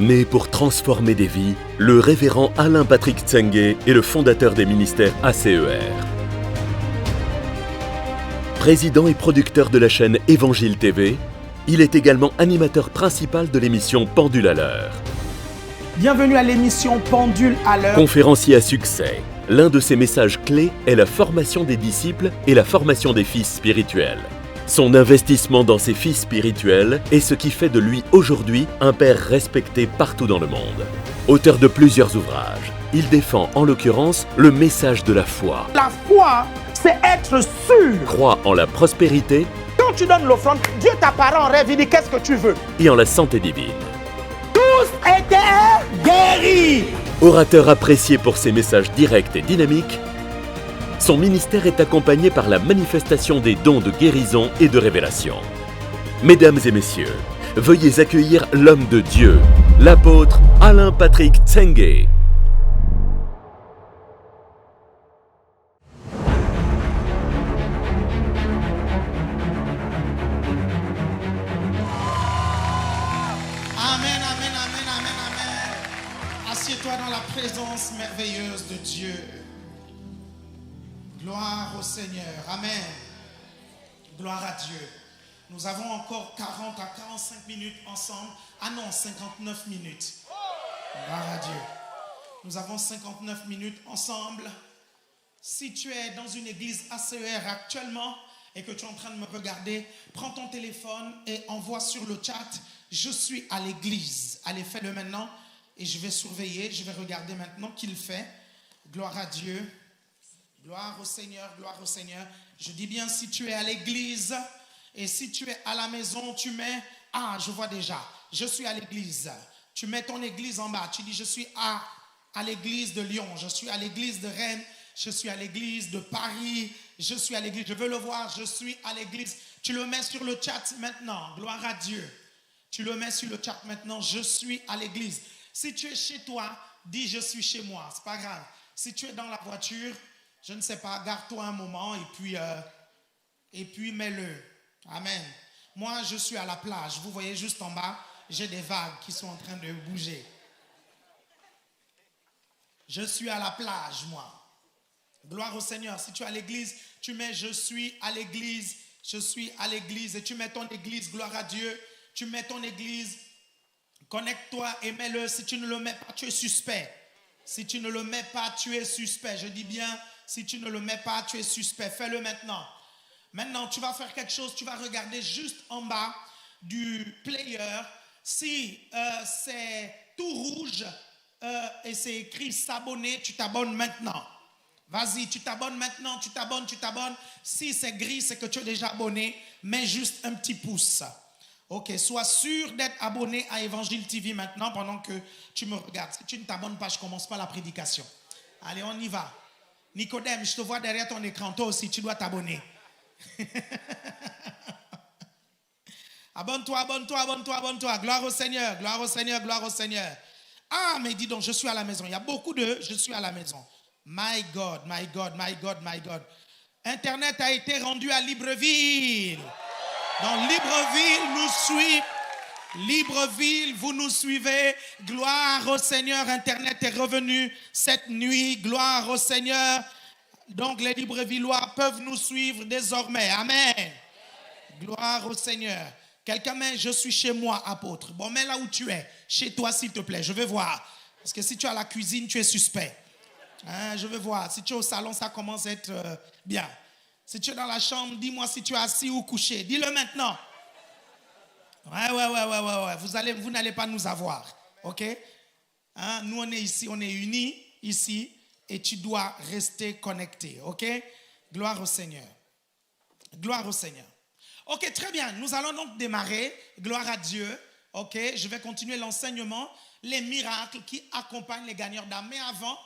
Né pour transformer des vies, le révérend Alain Patrick Tsenge est le fondateur des ministères ACER. Président et producteur de la chaîne Évangile TV, il est également animateur principal de l'émission Pendule à l'heure. Bienvenue à l'émission Pendule à l'heure. Conférencier à succès, l'un de ses messages clés est la formation des disciples et la formation des fils spirituels. Son investissement dans ses fils spirituels est ce qui fait de lui aujourd'hui un père respecté partout dans le monde. Auteur de plusieurs ouvrages, il défend en l'occurrence le message de la foi. La foi, c'est être sûr. Croit en la prospérité. Quand tu donnes l'offrande, Dieu t'apparaît en rêve, il dit qu'est-ce que tu veux. Et en la santé divine. Tous étaient guéris. Orateur apprécié pour ses messages directs et dynamiques, son ministère est accompagné par la manifestation des dons de guérison et de révélation. Mesdames et messieurs, veuillez accueillir l'homme de Dieu, l'apôtre Alain Patrick Tsenge. Amen, amen, amen, amen, amen. Assieds-toi dans la présence merveilleuse de Dieu. Gloire au Seigneur. Amen. Gloire à Dieu. Nous avons encore 40 à 45 minutes ensemble. Ah non, 59 minutes. Gloire à Dieu. Nous avons 59 minutes ensemble. Si tu es dans une église ACER actuellement et que tu es en train de me regarder, prends ton téléphone et envoie sur le chat « Je suis à l'église ». Allez, fais-le maintenant et je vais surveiller, je vais regarder maintenant qu'il fait. Gloire à Dieu. Gloire au Seigneur, gloire au Seigneur. Je dis bien si tu es à l'église et si tu es à la maison, tu mets, ah je vois déjà, je suis à l'église. Tu mets ton église en bas, tu dis je suis à l'église de Lyon, je suis à l'église de Rennes, je suis à l'église de Paris, je suis à l'église, je veux le voir, je suis à l'église. Tu le mets sur le chat maintenant, gloire à Dieu. Tu le mets sur le chat maintenant, je suis à l'église. Si tu es chez toi, dis je suis chez moi, c'est pas grave. Si tu es dans la voiture, je ne sais pas, garde-toi un moment et puis mets-le. Amen. Moi, je suis à la plage. Vous voyez juste en bas, j'ai des vagues qui sont en train de bouger. Je suis à la plage, moi. Gloire au Seigneur. Si tu es à l'église, tu mets « Je suis à l'église ». Je suis à l'église. Et tu mets ton église, gloire à Dieu. Tu mets ton église, connecte-toi et mets-le. Si tu ne le mets pas, tu es suspect. Si tu ne le mets pas, tu es suspect. Je dis bien, si tu ne le mets pas, tu es suspect. Fais-le maintenant. Maintenant, tu vas faire quelque chose. Tu vas regarder juste en bas du player. Si c'est tout rouge et c'est écrit s'abonner, tu t'abonnes maintenant. Vas-y, tu t'abonnes maintenant, tu t'abonnes. Si c'est gris, c'est que tu es déjà abonné. Mets juste un petit pouce. Ok, sois sûr d'être abonné à Évangile TV maintenant pendant que tu me regardes. Si tu ne t'abonnes pas, je ne commence pas la prédication. Allez, on y va. Nicodème, je te vois derrière ton écran. Toi aussi, tu dois t'abonner. Abonne-toi, abonne-toi, abonne-toi, abonne-toi. Gloire au Seigneur, gloire au Seigneur, gloire au Seigneur. Ah, mais dis donc, je suis à la maison. Il y a beaucoup de « je suis à la maison ». My God, my God, my God, my God. Internet a été rendu à Libreville. Dans Libreville, vous nous suivez. Gloire au Seigneur. Internet est revenu cette nuit. Gloire au Seigneur. Donc les Librevillois peuvent nous suivre désormais. Amen. Gloire au Seigneur. Quelqu'un met « Je suis chez moi, apôtre ». Bon, mets là où tu es. Chez toi, s'il te plaît. Je veux voir. Parce que si tu es à la cuisine, tu es suspect. Hein, je veux voir. Si tu es au salon, ça commence à être bien. Si tu es dans la chambre, dis-moi si tu es assis ou couché. Dis-le maintenant. Ouais. Vous n'allez pas nous avoir. OK? Hein? Nous, on est ici, on est unis ici. Et tu dois rester connecté. OK? Gloire au Seigneur. Gloire au Seigneur. OK, très bien. Nous allons donc démarrer. Gloire à Dieu. OK? Je vais continuer l'enseignement. Les miracles qui accompagnent les gagneurs d'âme. Mais avant,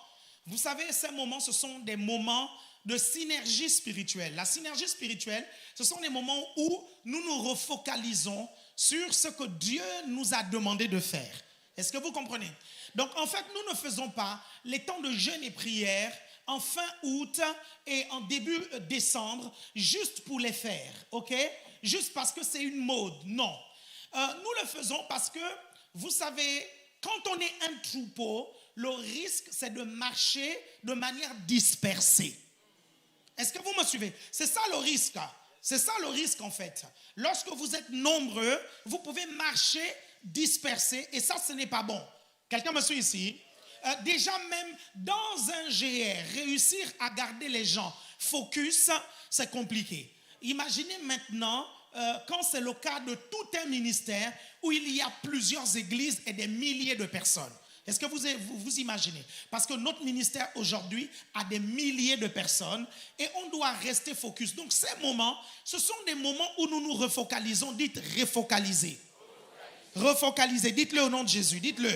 vous savez, ces moments, ce sont des moments de synergie spirituelle. La synergie spirituelle, ce sont des moments où nous nous refocalisons sur ce que Dieu nous a demandé de faire. Est-ce que vous comprenez? Donc, en fait, nous ne faisons pas les temps de jeûne et prière en fin août et en début décembre juste pour les faire, ok? Juste parce que c'est une mode. Non. Nous le faisons parce que, vous savez, quand on est un troupeau, le risque, c'est de marcher de manière dispersée. Est-ce que vous me suivez? C'est ça le risque. C'est ça le risque en fait. Lorsque vous êtes nombreux, vous pouvez marcher dispersé et ça, ce n'est pas bon. Quelqu'un me suit ici? Déjà même dans un GR, réussir à garder les gens focus, c'est compliqué. Imaginez maintenant quand c'est le cas de tout un ministère où il y a plusieurs églises et des milliers de personnes. Est-ce que vous imaginez? Parce que notre ministère aujourd'hui a des milliers de personnes et on doit rester focus. Donc ces moments, ce sont des moments où nous nous refocalisons. Dites refocaliser. Refocaliser. Dites-le au nom de Jésus. Dites-le.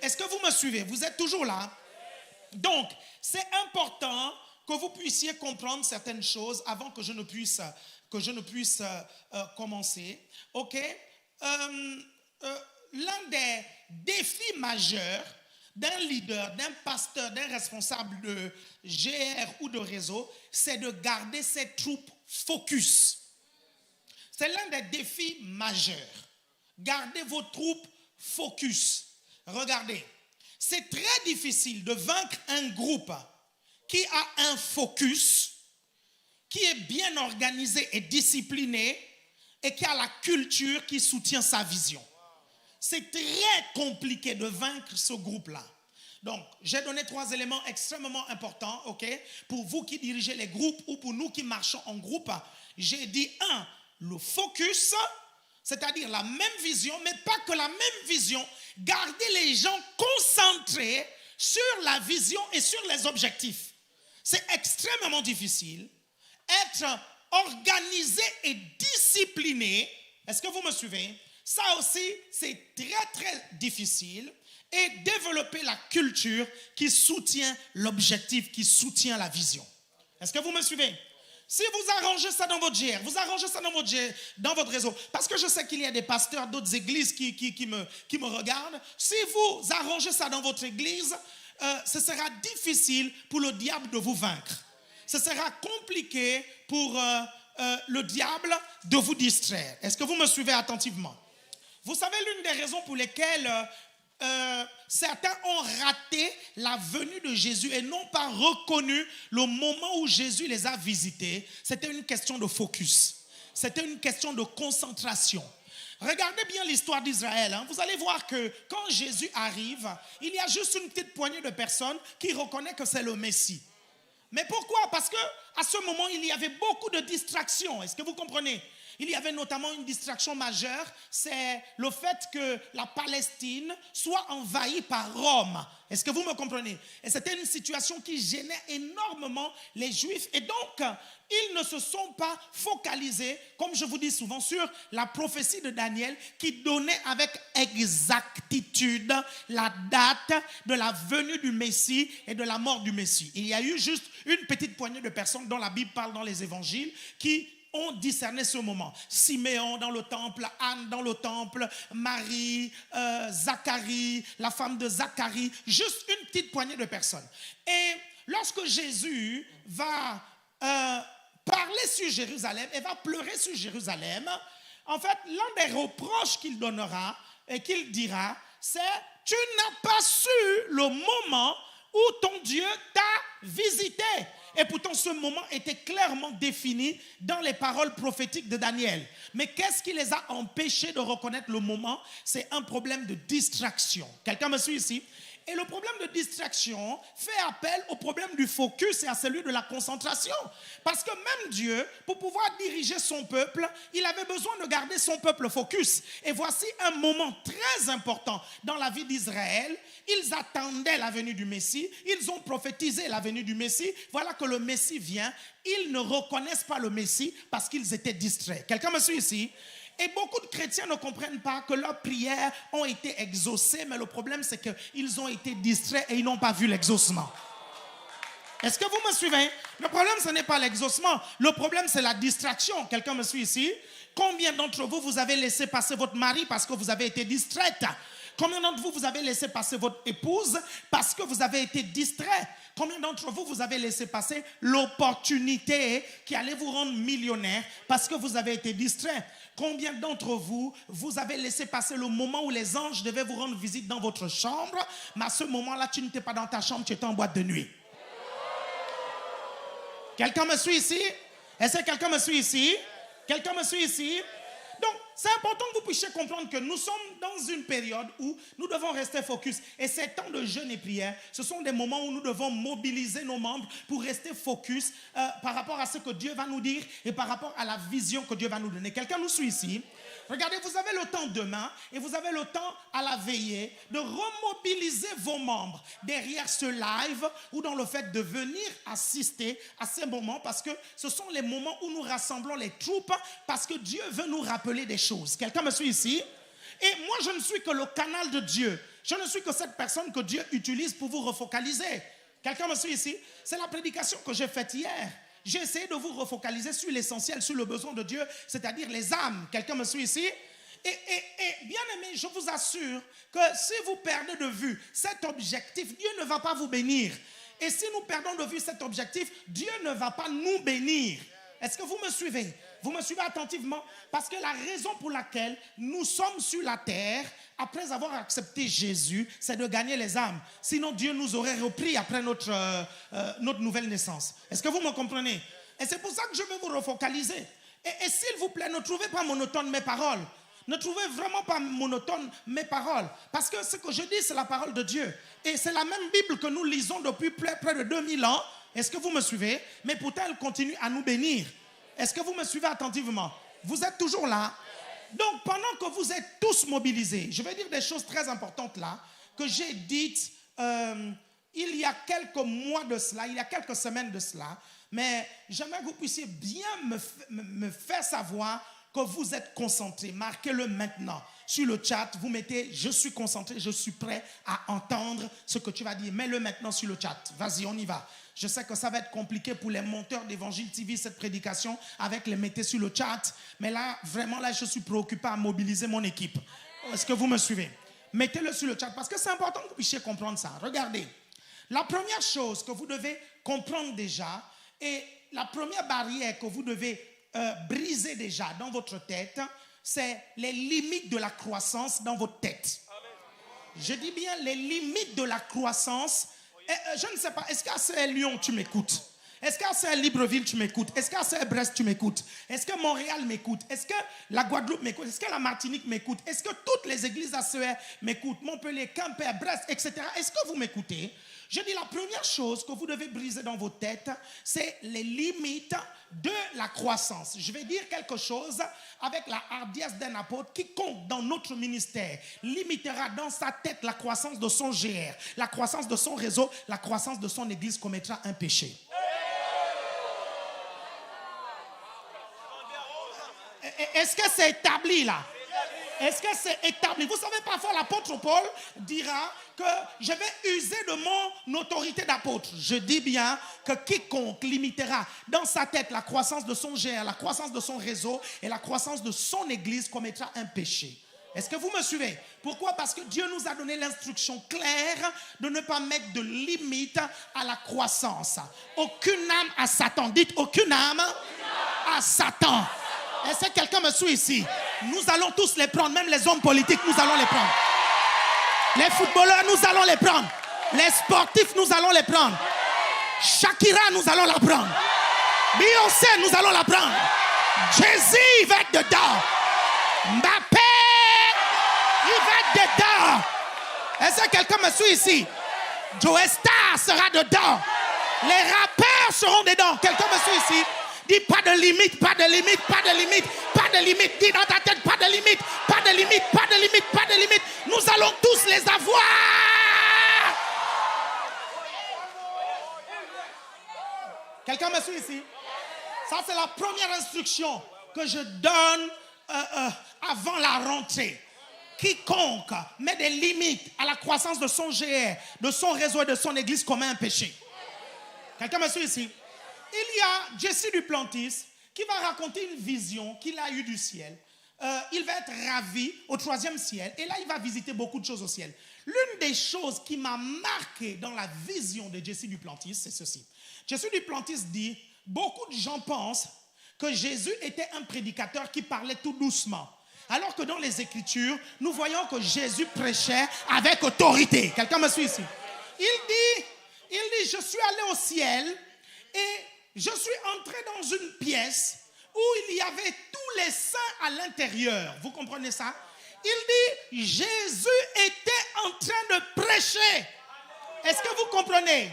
Est-ce que vous me suivez? Vous êtes toujours là? Donc, c'est important que vous puissiez comprendre certaines choses avant que je ne puisse commencer. OK? L'un des défis majeurs d'un leader, d'un pasteur, d'un responsable de GR ou de réseau, c'est de garder ses troupes focus. C'est l'un des défis majeurs. Gardez vos troupes focus. Regardez, c'est très difficile de vaincre un groupe qui a un focus, qui est bien organisé et discipliné et qui a la culture qui soutient sa vision. C'est très compliqué de vaincre ce groupe-là. Donc, j'ai donné 3 éléments extrêmement importants, ok, pour vous qui dirigez les groupes ou pour nous qui marchons en groupe. J'ai dit 1, le focus, c'est-à-dire la même vision, mais pas que la même vision. Garder les gens concentrés sur la vision et sur les objectifs. C'est extrêmement difficile. Être organisé et discipliné, est-ce que vous me suivez? Ça aussi, c'est très, très difficile. Et développer la culture qui soutient l'objectif, qui soutient la vision. Est-ce que vous me suivez? Si vous arrangez ça dans votre GR, vous arrangez ça dans votre réseau, parce que je sais qu'il y a des pasteurs d'autres églises qui me regardent, si vous arrangez ça dans votre église, ce sera difficile pour le diable de vous vaincre. Ce sera compliqué pour le diable de vous distraire. Est-ce que vous me suivez attentivement? Vous savez, l'une des raisons pour lesquelles certains ont raté la venue de Jésus et n'ont pas reconnu le moment où Jésus les a visités, c'était une question de focus. C'était une question de concentration. Regardez bien l'histoire d'Israël. Vous allez voir que quand Jésus arrive, il y a juste une petite poignée de personnes qui reconnaissent que c'est le Messie. Mais pourquoi? Parce qu'à ce moment, il y avait beaucoup de distractions. Est-ce que vous comprenez? Il y avait notamment une distraction majeure, c'est le fait que la Palestine soit envahie par Rome. Est-ce que vous me comprenez? Et c'était une situation qui gênait énormément les Juifs. Et donc, ils ne se sont pas focalisés, comme je vous dis souvent, sur la prophétie de Daniel qui donnait avec exactitude la date de la venue du Messie et de la mort du Messie. Il y a eu juste une petite poignée de personnes dont la Bible parle dans les évangiles qui ont discerné ce moment. Siméon dans le temple, Anne dans le temple, Marie, Zacharie, la femme de Zacharie, juste une petite poignée de personnes. Et lorsque Jésus va parler sur Jérusalem et va pleurer sur Jérusalem, en fait, l'un des reproches qu'il donnera et qu'il dira, c'est « Tu n'as pas su le moment où ton Dieu t'a visité ». Et pourtant, ce moment était clairement défini dans les paroles prophétiques de Daniel. Mais qu'est-ce qui les a empêchés de reconnaître le moment? C'est un problème de distraction. Quelqu'un me suit ici? Et le problème de distraction fait appel au problème du focus et à celui de la concentration. Parce que même Dieu, pour pouvoir diriger son peuple, il avait besoin de garder son peuple focus. Et voici un moment très important dans la vie d'Israël. Ils attendaient la venue du Messie. Ils ont prophétisé la venue du Messie. Voilà que le Messie vient. Ils ne reconnaissent pas le Messie parce qu'ils étaient distraits. Quelqu'un me suit ici? Et beaucoup de chrétiens ne comprennent pas que leurs prières ont été exaucées, mais le problème c'est qu'ils ont été distraits et ils n'ont pas vu l'exaucement. Est-ce que vous me suivez? Le problème ce n'est pas l'exaucement, le problème c'est la distraction. Quelqu'un me suit ici? Combien d'entre vous avez laissé passer votre mari parce que vous avez été distraite? Combien d'entre vous, vous avez laissé passer votre épouse parce que vous avez été distrait? Combien d'entre vous, vous avez laissé passer l'opportunité qui allait vous rendre millionnaire parce que vous avez été distrait? Combien d'entre vous, vous avez laissé passer le moment où les anges devaient vous rendre visite dans votre chambre, mais à ce moment-là, tu n'étais pas dans ta chambre, tu étais en boîte de nuit? Quelqu'un me suit ici? Est-ce que quelqu'un me suit ici? Quelqu'un me suit ici? Donc, c'est important que vous puissiez comprendre que nous sommes dans une période où nous devons rester focus. Et ces temps de jeûne et prière, ce sont des moments où nous devons mobiliser nos membres pour rester focus par rapport à ce que Dieu va nous dire et par rapport à la vision que Dieu va nous donner. Quelqu'un nous suit ici? Regardez, vous avez le temps demain et vous avez le temps à la veillée de remobiliser vos membres derrière ce live ou dans le fait de venir assister à ces moments parce que ce sont les moments où nous rassemblons les troupes parce que Dieu veut nous rappeler des choses. Quelqu'un me suit ici? Et moi, je ne suis que le canal de Dieu. Je ne suis que cette personne que Dieu utilise pour vous refocaliser. Quelqu'un me suit ici? C'est la prédication que j'ai faite hier. J'ai essayé de vous refocaliser sur l'essentiel, sur le besoin de Dieu, c'est-à-dire les âmes. Quelqu'un me suit ici? Et bien aimé, je vous assure que si vous perdez de vue cet objectif, Dieu ne va pas vous bénir. Et si nous perdons de vue cet objectif, Dieu ne va pas nous bénir. Est-ce que vous me suivez? Vous me suivez attentivement? Parce que la raison pour laquelle nous sommes sur la terre, après avoir accepté Jésus, c'est de gagner les âmes. Sinon, Dieu nous aurait repris après notre nouvelle naissance. Est-ce que vous me comprenez? Et c'est pour ça que je vais vous refocaliser. Et s'il vous plaît, ne trouvez pas monotone mes paroles. Ne trouvez vraiment pas monotone mes paroles. Parce que ce que je dis, c'est la parole de Dieu. Et c'est la même Bible que nous lisons depuis près de 2000 ans. Est-ce que vous me suivez? Mais pourtant, elle continue à nous bénir. Est-ce que vous me suivez attentivement? Vous êtes toujours là? Donc, pendant que vous êtes tous mobilisés, je vais dire des choses très importantes là, que j'ai dites il y a quelques mois de cela, il y a quelques semaines de cela, mais j'aimerais que vous puissiez bien me faire savoir que vous êtes concentrés. Marquez-le maintenant. Sur le chat, vous mettez « Je suis concentré, je suis prêt à entendre ce que tu vas dire ». Mets-le maintenant sur le chat. Vas-y, on y va. Je sais que ça va être compliqué pour les monteurs d'Évangile TV, cette prédication, avec les mettez sur le chat. Mais là, vraiment, là, je suis préoccupé à mobiliser mon équipe. Est-ce que vous me suivez? Mettez-le sur le chat parce que c'est important que vous puissiez comprendre ça. Regardez. La première chose que vous devez comprendre déjà et la première barrière que vous devez briser déjà dans votre tête, c'est les limites de la croissance dans votre tête. Je dis bien les limites de la croissance. Je ne sais pas, est-ce qu'à CL Lyon tu m'écoutes? Est-ce qu'à CL Libreville tu m'écoutes? Est-ce qu'à CL Brest tu m'écoutes? Est-ce que Montréal m'écoute? Est-ce que la Guadeloupe m'écoute? Est-ce que la Martinique m'écoute? Est-ce que toutes les églises ACR m'écoutent? Montpellier, Quimper, Brest, etc. Est-ce que vous m'écoutez? Je dis la première chose que vous devez briser dans vos têtes, c'est les limites de la croissance. Je vais dire quelque chose avec la hardiesse d'un apôtre. Quiconque dans notre ministère limitera dans sa tête la croissance de son GR, la croissance de son réseau, la croissance de son église commettra un péché. Est-ce que c'est établi là? Est-ce que c'est établi? Vous savez, parfois l'apôtre Paul dira que je vais user de mon autorité d'apôtre. Je dis bien que quiconque limitera dans sa tête la croissance de son GR, la croissance de son réseau et la croissance de son église commettra un péché. Est-ce que vous me suivez? Pourquoi? Parce que Dieu nous a donné l'instruction claire de ne pas mettre de limite à la croissance. Aucune âme à Satan. Dites aucune âme à Satan. Est-ce que quelqu'un me suit ici? Nous allons tous les prendre, même les hommes politiques, nous allons les prendre. Les footballeurs, nous allons les prendre. Les sportifs, nous allons les prendre. Shakira, nous allons la prendre. Beyoncé, nous allons la prendre. Jay-Z va être dedans. Mbappé, il va être dedans. Est-ce que quelqu'un me suit ici? Joe Star sera dedans. Les rappeurs seront dedans. Quelqu'un me suit ici? Dis pas de limite, pas de limite, pas de limite, pas de limite. Dis dans ta tête, pas de limite, pas de limite, pas de limite, pas de limite. Nous allons tous les avoir. Quelqu'un me suit ici? Ça, c'est la première instruction que je donne avant la rentrée. Quiconque met des limites à la croissance de son GR, de son réseau et de son église commet un péché. Quelqu'un me suit ici? Il y a Jesse Duplantis qui va raconter une vision qu'il a eue du ciel. il va être ravi au 3e ciel. Et là, il va visiter beaucoup de choses au ciel. L'une des choses qui m'a marqué dans la vision de Jesse Duplantis, c'est ceci. Jesse Duplantis dit, beaucoup de gens pensent que Jésus était un prédicateur qui parlait tout doucement. Alors que dans les Écritures, nous voyons que Jésus prêchait avec autorité. Quelqu'un me suit ici? Il dit, je suis allé au ciel et je suis entré dans une pièce où il y avait tous les saints à l'intérieur. Vous comprenez ça? Il dit, Jésus était en train de prêcher. Est-ce que vous comprenez?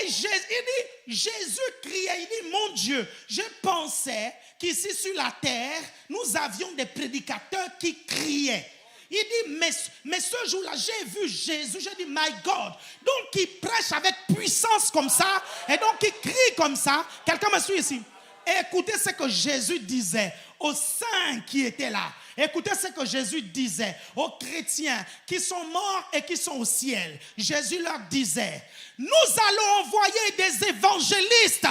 Et il dit, Jésus criait, il dit, mon Dieu, je pensais qu'ici sur la terre, nous avions des prédicateurs qui criaient. Il dit, mais ce jour-là, j'ai vu Jésus, j'ai dit, my God. Donc, il prêche avec puissance comme ça, et donc il crie comme ça. Quelqu'un me suit ici? Et écoutez ce que Jésus disait aux saints qui étaient là. Écoutez ce que Jésus disait aux chrétiens qui sont morts et qui sont au ciel. Jésus leur disait, nous allons envoyer des évangélistes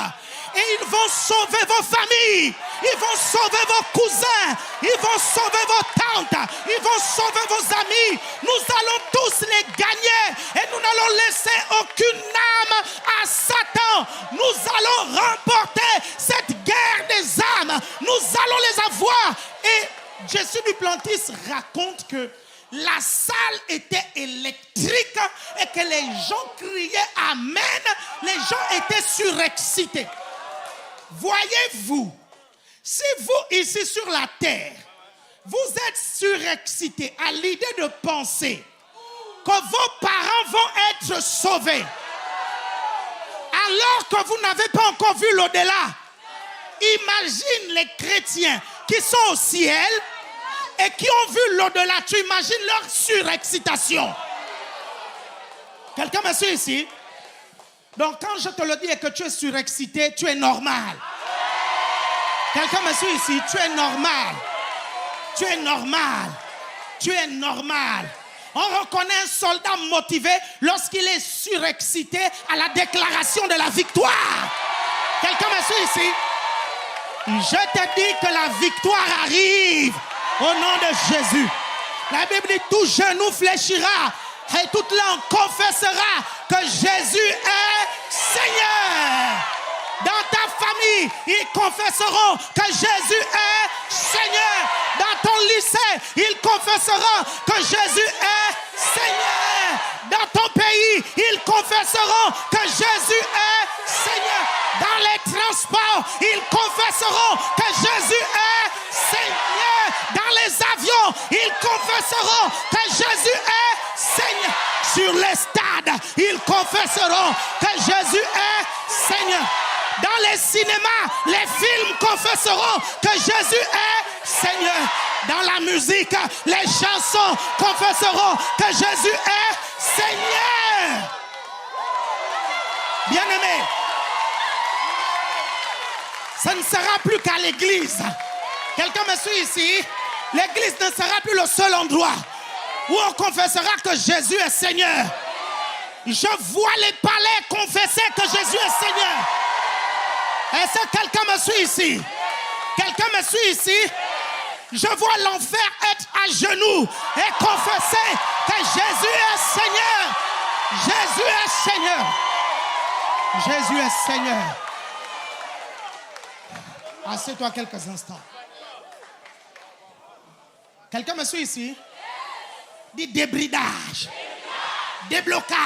et ils vont sauver vos familles, ils vont sauver vos cousins, ils vont sauver vos tantes, ils vont sauver vos amis. Nous allons tous les gagner et nous n'allons laisser aucune âme à Satan. Nous allons remporter cette guerre des âmes. Nous allons les avoir. Et Jesse Duplantis raconte que la salle était électrique et que les gens criaient Amen. Les gens étaient surexcités. Voyez-vous, si vous ici sur la terre, vous êtes surexcités à l'idée de penser que vos parents vont être sauvés, alors que vous n'avez pas encore vu l'au-delà, imagine les chrétiens qui sont au ciel et qui ont vu l'au-delà. Tu imagines leur surexcitation. Quelqu'un me suit ici? Donc quand je te le dis et que tu es surexcité, tu es normal. Quelqu'un me suit ici? Tu es normal. Tu es normal. Tu es normal. On reconnaît un soldat motivé lorsqu'il est surexcité à la déclaration de la victoire. Quelqu'un me suit ici? Je te dis que la victoire arrive au nom de Jésus. La Bible dit tout genou fléchira et toute langue confessera que Jésus est Seigneur. Dans ta famille, ils confesseront que Jésus est Seigneur. Dans ton lycée, ils confesseront que Jésus est Seigneur. Dans ton pays, ils confesseront que Jésus est Seigneur. Dans les transports, ils confesseront que Jésus est Seigneur. Dans les avions, ils confesseront que Jésus est Seigneur. Sur les stades, ils confesseront que Jésus est Seigneur. Dans les cinémas, les films confesseront que Jésus est Seigneur. Dans la musique, les chansons confesseront que Jésus est Seigneur. Bien-aimés, ce ne sera plus qu'à l'église. Quelqu'un me suit ici? L'église ne sera plus le seul endroit où on confessera que Jésus est Seigneur. Je vois les palais confesser que Jésus est Seigneur. Est-ce que quelqu'un me suit ici? Quelqu'un me suit ici? Je vois l'enfer être à genoux et confesser que Jésus est Seigneur. Jésus est Seigneur. Jésus est Seigneur. Assieds-toi quelques instants. Quelqu'un me suit ici? Dit débridage. Déblocage.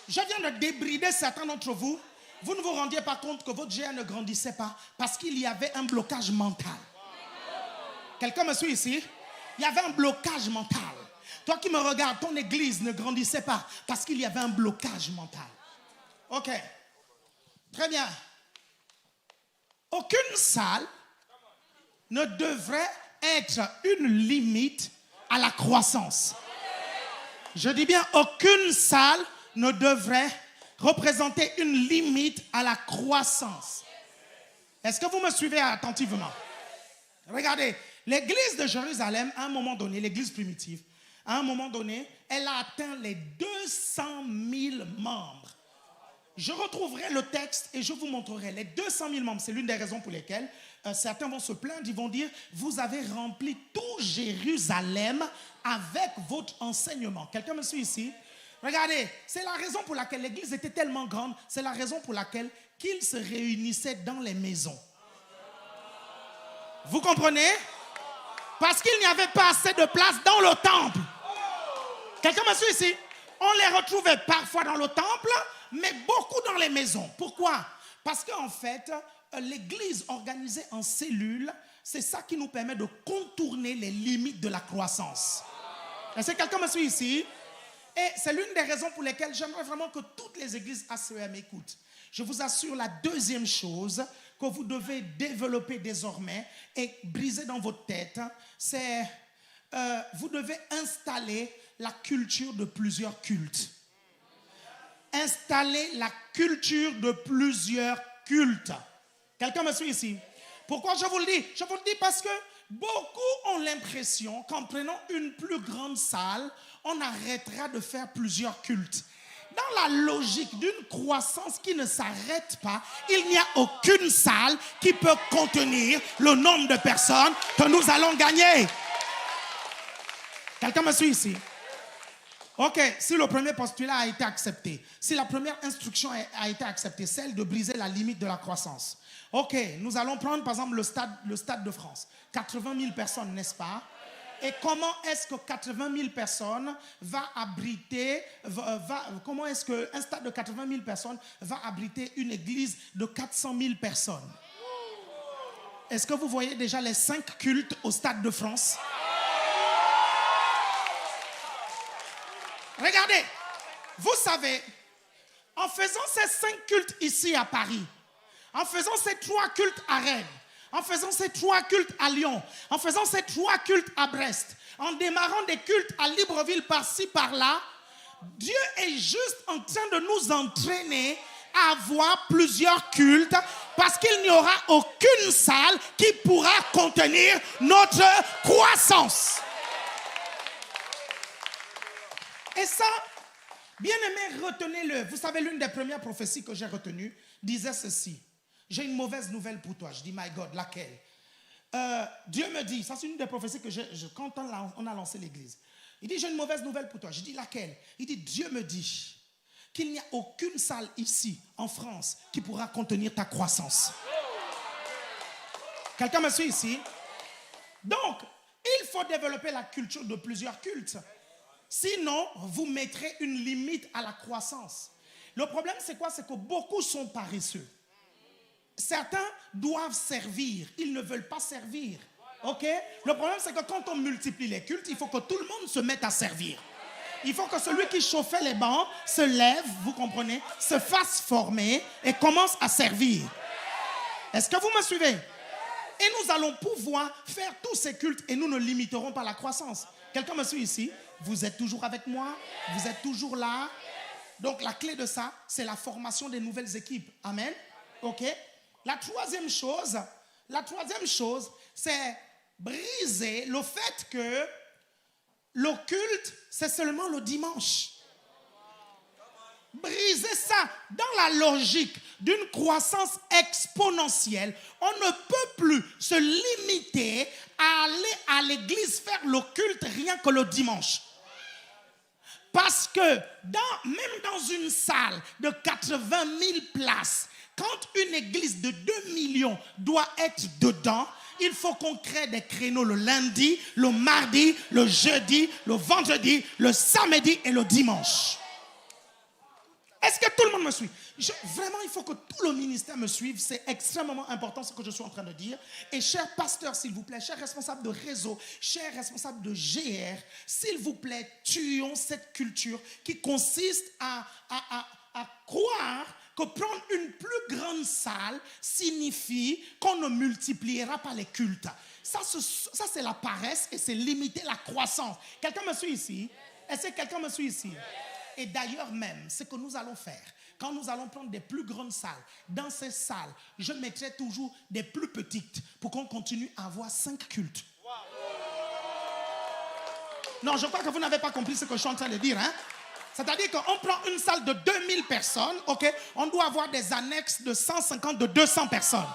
Je viens de débrider certains d'entre vous. Vous ne vous rendiez pas compte que votre géant ne grandissait pas parce qu'il y avait un blocage mental. Quelqu'un me suit ici? Il y avait un blocage mental. Toi qui me regardes, ton église ne grandissait pas parce qu'il y avait un blocage mental. Ok. Très bien. Aucune salle ne devrait être une limite à la croissance. Je dis bien, aucune salle ne devrait représenter une limite à la croissance. Est-ce que vous me suivez attentivement? Regardez, l'église de Jérusalem, à un moment donné, l'église primitive, à un moment donné, elle a atteint les 200 000 membres. Je retrouverai le texte et je vous montrerai les 200 000 membres. C'est l'une des raisons pour lesquelles certains vont se plaindre, ils vont dire, vous avez rempli tout Jérusalem avec votre enseignement. Quelqu'un me suit ici? Regardez, c'est la raison pour laquelle l'église était tellement grande, c'est la raison pour laquelle qu'ils se réunissaient dans les maisons. Vous comprenez? Parce qu'il n'y avait pas assez de place dans le temple. Quelqu'un me suit ici? On les retrouvait parfois dans le temple, mais beaucoup dans les maisons. Pourquoi? Parce qu'en fait, l'église organisée en cellules, c'est ça qui nous permet de contourner les limites de la croissance. Est-ce que quelqu'un me suit ici? Et c'est l'une des raisons pour lesquelles j'aimerais vraiment que toutes les églises ACEM écoutent. Je vous assure, la deuxième chose que vous devez développer désormais et briser dans votre tête, c'est vous devez installer la culture de plusieurs cultes. Installer la culture de plusieurs cultes. Quelqu'un me suit ici? Pourquoi je vous le dis? Je vous le dis parce que beaucoup ont l'impression qu'en prenant une plus grande salle, on arrêtera de faire plusieurs cultes. Dans la logique d'une croissance qui ne s'arrête pas, il n'y a aucune salle qui peut contenir le nombre de personnes que nous allons gagner. Quelqu'un me suit ici? Ok, si le premier postulat a été accepté, si la première instruction a été acceptée, celle de briser la limite de la croissance. Ok, nous allons prendre par exemple le stade de France. 80 000 personnes, n'est-ce pas? Et comment est-ce que 80 000 personnes va abriter, comment est-ce qu'un stade de 80 000 personnes va abriter une église de 400 000 personnes? Est-ce que vous voyez déjà les 5 cultes au stade de France? Regardez, vous savez, en faisant ces 5 cultes ici à Paris, en faisant ces 3 cultes à Rennes, en faisant ces 3 cultes à Lyon, en faisant ces 3 cultes à Brest, en démarrant des cultes à Libreville par-ci, par-là, Dieu est juste en train de nous entraîner à avoir plusieurs cultes parce qu'il n'y aura aucune salle qui pourra contenir notre croissance. Et ça, bien aimé, retenez-le. Vous savez, l'une des premières prophéties que j'ai retenues disait ceci. J'ai une mauvaise nouvelle pour toi. Je dis, my God, laquelle? Dieu me dit, ça c'est une des prophéties que quand on a lancé l'église. Il dit, j'ai une mauvaise nouvelle pour toi. Je dis, laquelle? Il dit, Dieu me dit qu'il n'y a aucune salle ici, en France, qui pourra contenir ta croissance. Quelqu'un me suit ici? Donc, il faut développer la culture de plusieurs cultes. Sinon, vous mettrez une limite à la croissance. Le problème, c'est quoi? C'est que beaucoup sont paresseux. Certains doivent servir. Ils ne veulent pas servir. OK? Le problème, c'est que quand on multiplie les cultes, il faut que tout le monde se mette à servir. Il faut que celui qui chauffait les bancs se lève, vous comprenez, se fasse former et commence à servir. Est-ce que vous me suivez? Et nous allons pouvoir faire tous ces cultes et nous ne limiterons pas la croissance. Quelqu'un me suit ici? Vous êtes toujours avec moi? Vous êtes toujours là? Donc la clé de ça, c'est la formation des nouvelles équipes. Amen? OK? La troisième chose, c'est briser le fait que le culte, c'est seulement le dimanche. Briser ça dans la logique d'une croissance exponentielle. On ne peut plus se limiter à aller à l'église faire le culte rien que le dimanche. Parce que même dans une salle de 80 000 places, quand une église de 2 millions doit être dedans, il faut qu'on crée des créneaux le lundi, le mardi, le jeudi, le vendredi, le samedi et le dimanche. Est-ce que tout le monde me suit? Vraiment, il faut que tout le ministère me suive. C'est extrêmement important ce que je suis en train de dire. Et chers pasteurs, s'il vous plaît, chers responsables de réseau, chers responsables de GR, s'il vous plaît, tuons cette culture qui consiste à croire que prendre une plus grande salle signifie qu'on ne multipliera pas les cultes. Ça c'est la paresse et c'est limiter la croissance. Quelqu'un me suit ici? Est-ce que quelqu'un me suit ici? Et d'ailleurs même, ce que nous allons faire, quand nous allons prendre des plus grandes salles, dans ces salles, je mettrai toujours des plus petites pour qu'on continue à avoir 5 cultes. Non, je crois que vous n'avez pas compris ce que je suis en train de dire, hein? C'est-à-dire qu'on prend une salle de 2000 personnes, ok? On doit avoir des annexes de 150, de 200 personnes.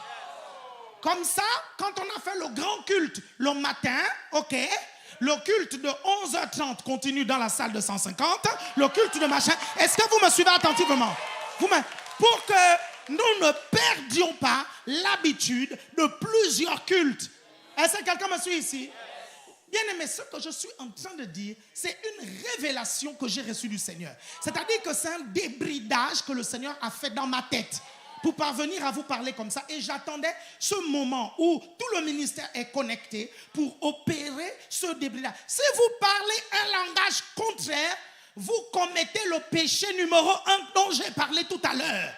Comme ça, quand on a fait le grand culte le matin, ok, le culte de 11h30 continue dans la salle de 150, le culte de machin. Est-ce que vous me suivez attentivement? Pour que nous ne perdions pas l'habitude de plusieurs cultes. Est-ce que quelqu'un me suit ici? Bien aimé, ce que je suis en train de dire, c'est une révélation que j'ai reçue du Seigneur. C'est-à-dire que c'est un débridage que le Seigneur a fait dans ma tête pour parvenir à vous parler comme ça. Et j'attendais ce moment où tout le ministère est connecté pour opérer ce débridage. Si vous parlez un langage contraire, vous commettez le péché numéro 1 dont j'ai parlé tout à l'heure.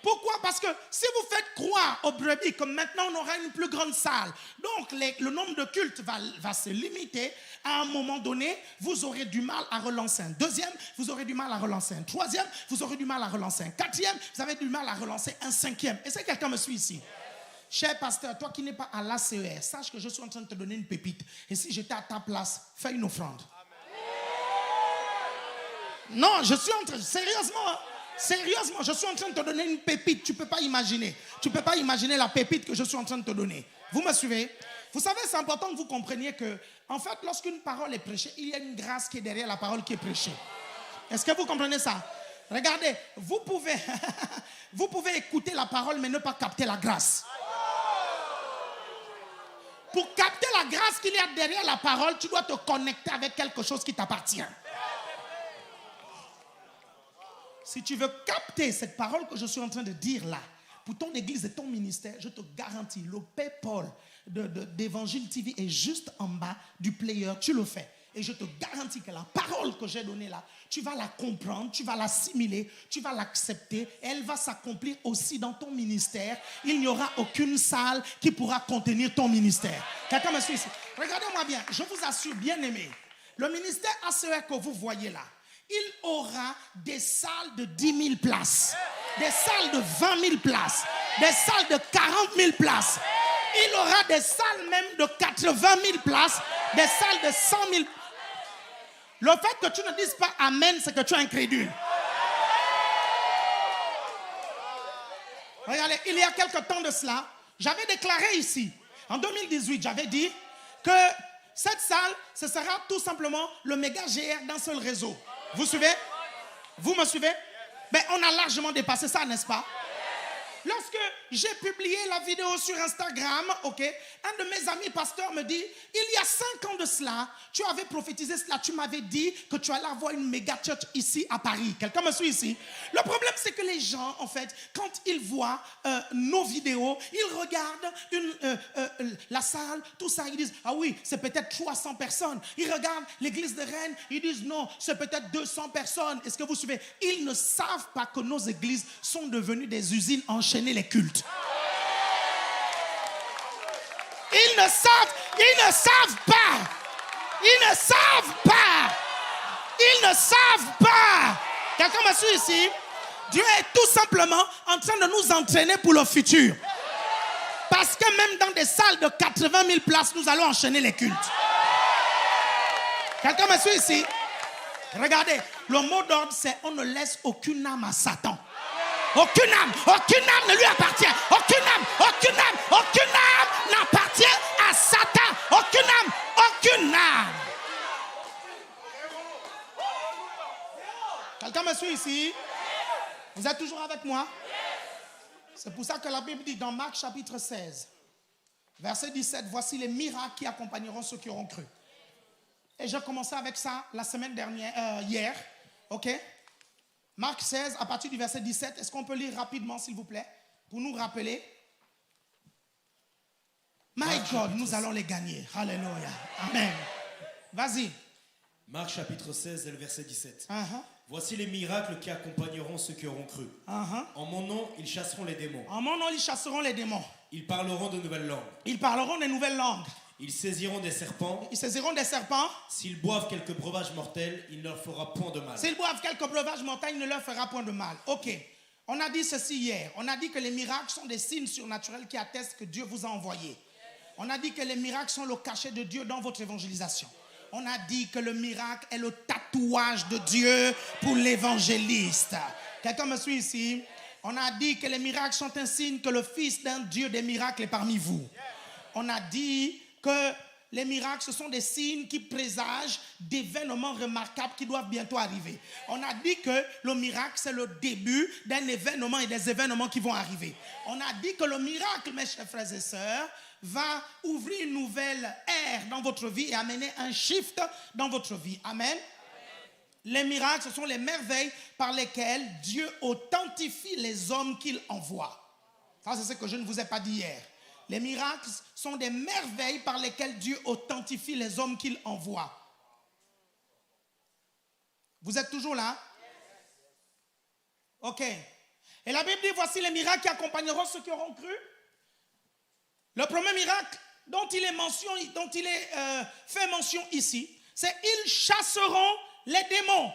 Pourquoi? Parce que si vous faites croire aux brebis que maintenant on aura une plus grande salle, donc le nombre de cultes va se limiter, à un moment donné, vous aurez du mal à relancer un deuxième, vous aurez du mal à relancer un troisième, vous aurez du mal à relancer un quatrième, vous avez du mal à relancer un cinquième. Est-ce que quelqu'un me suit ici? Cher pasteur, toi qui n'es pas à l'ACER, sache que je suis en train de te donner une pépite. Et si j'étais à ta place, fais une offrande. Non, je suis en train, sérieusement, je suis en train de te donner une pépite. Tu ne peux pas imaginer. Tu ne peux pas imaginer la pépite que je suis en train de te donner. Vous me suivez? Vous savez, c'est important que vous compreniez que, en fait, lorsqu'une parole est prêchée, il y a une grâce qui est derrière la parole qui est prêchée. Est-ce que vous comprenez ça? Regardez, vous pouvez écouter la parole, mais ne pas capter la grâce. Pour capter la grâce qu'il y a derrière la parole, tu dois te connecter avec quelque chose qui t'appartient. Si tu veux capter cette parole que je suis en train de dire là, pour ton église et ton ministère, je te garantis, le PayPal d'Évangile TV est juste en bas du player, tu le fais. Et je te garantis que la parole que j'ai donnée là, tu vas la comprendre, tu vas l'assimiler, tu vas l'accepter. Elle va s'accomplir aussi dans ton ministère. Il n'y aura aucune salle qui pourra contenir ton ministère. Quelqu'un me suit ici? Regardez-moi bien, je vous assure, bien aimé, le ministère ACER que vous voyez là, il aura des salles de 10 000 places, des salles de 20 000 places, des salles de 40 000 places. Il aura des salles même de 80 000 places, des salles de 100 000. Le fait que tu ne dises pas Amen, c'est que tu es incrédule. Regardez, il y a quelque temps de cela, j'avais déclaré ici, en 2018, j'avais dit que cette salle, ce sera tout simplement le méga GR d'un seul réseau. Vous suivez? Vous me suivez? Mais on a largement dépassé ça, n'est-ce pas? Lorsque j'ai publié la vidéo sur Instagram, ok, un de mes amis pasteurs me dit, il y a 5 ans de cela, tu avais prophétisé cela, tu m'avais dit que tu allais avoir une méga church ici à Paris. Quelqu'un me suit ici? Le problème, c'est que les gens, en fait, quand ils voient nos vidéos, ils regardent la salle, tout ça, ils disent, ah oui, c'est peut-être 300 personnes. Ils regardent l'église de Rennes, ils disent, non, c'est peut-être 200 personnes. Est-ce que vous suivez? Ils ne savent pas que nos églises sont devenues des usines enchaîner les cultes. Ils ne savent pas. Quelqu'un me suit ici? Dieu est tout simplement en train de nous entraîner pour le futur. Parce que même dans des salles de 80 000 places, nous allons enchaîner les cultes. Quelqu'un me suit ici? Regardez, le mot d'ordre, c'est on ne laisse aucune âme à Satan. Aucune âme ne lui appartient. Aucune âme n'appartient à Satan. Aucune âme. Quelqu'un me suit ici? Vous êtes toujours avec moi? C'est pour ça que la Bible dit dans Marc chapitre 16, verset 17, voici les miracles qui accompagneront ceux qui auront cru. Et j'ai commencé avec ça la semaine dernière, hier, ok? Marc 16, à partir du verset 17, est-ce qu'on peut lire rapidement, s'il vous plaît, pour nous rappeler? My God, nous allons les gagner. Alléluia. Amen. Vas-y. Marc chapitre 16 et le verset 17. Voici les miracles qui accompagneront ceux qui auront cru. En mon nom, ils chasseront les démons. En mon nom, ils chasseront les démons. Ils parleront de nouvelles langues. Ils parleront des nouvelles langues. Ils saisiront des serpents. Ils saisiront des serpents. S'ils boivent quelques breuvages mortels, il ne leur fera point de mal. S'ils boivent quelques breuvages mortels, il ne leur fera point de mal. Ok. On a dit ceci hier. On a dit que les miracles sont des signes surnaturels qui attestent que Dieu vous a envoyé. On a dit que les miracles sont le cachet de Dieu dans votre évangélisation. On a dit que le miracle est le tatouage de Dieu pour l'évangéliste. Quelqu'un me suit ici? On a dit que les miracles sont un signe que le Fils d'un Dieu des miracles est parmi vous. On a dit que les miracles, ce sont des signes qui présagent d'événements remarquables qui doivent bientôt arriver. On a dit que le miracle, c'est le début d'un événement et des événements qui vont arriver. On a dit que le miracle, mes chers frères et sœurs, va ouvrir une nouvelle ère dans votre vie et amener un shift dans votre vie. Amen. Les miracles, ce sont les merveilles par lesquelles Dieu authentifie les hommes qu'il envoie. Ça, c'est ce que je ne vous ai pas dit hier. Les miracles sont des merveilles par lesquelles Dieu authentifie les hommes qu'il envoie. Vous êtes toujours là? Ok. Et la Bible dit, voici les miracles qui accompagneront ceux qui auront cru. Le premier miracle dont il est fait mention ici, c'est ils chasseront les démons.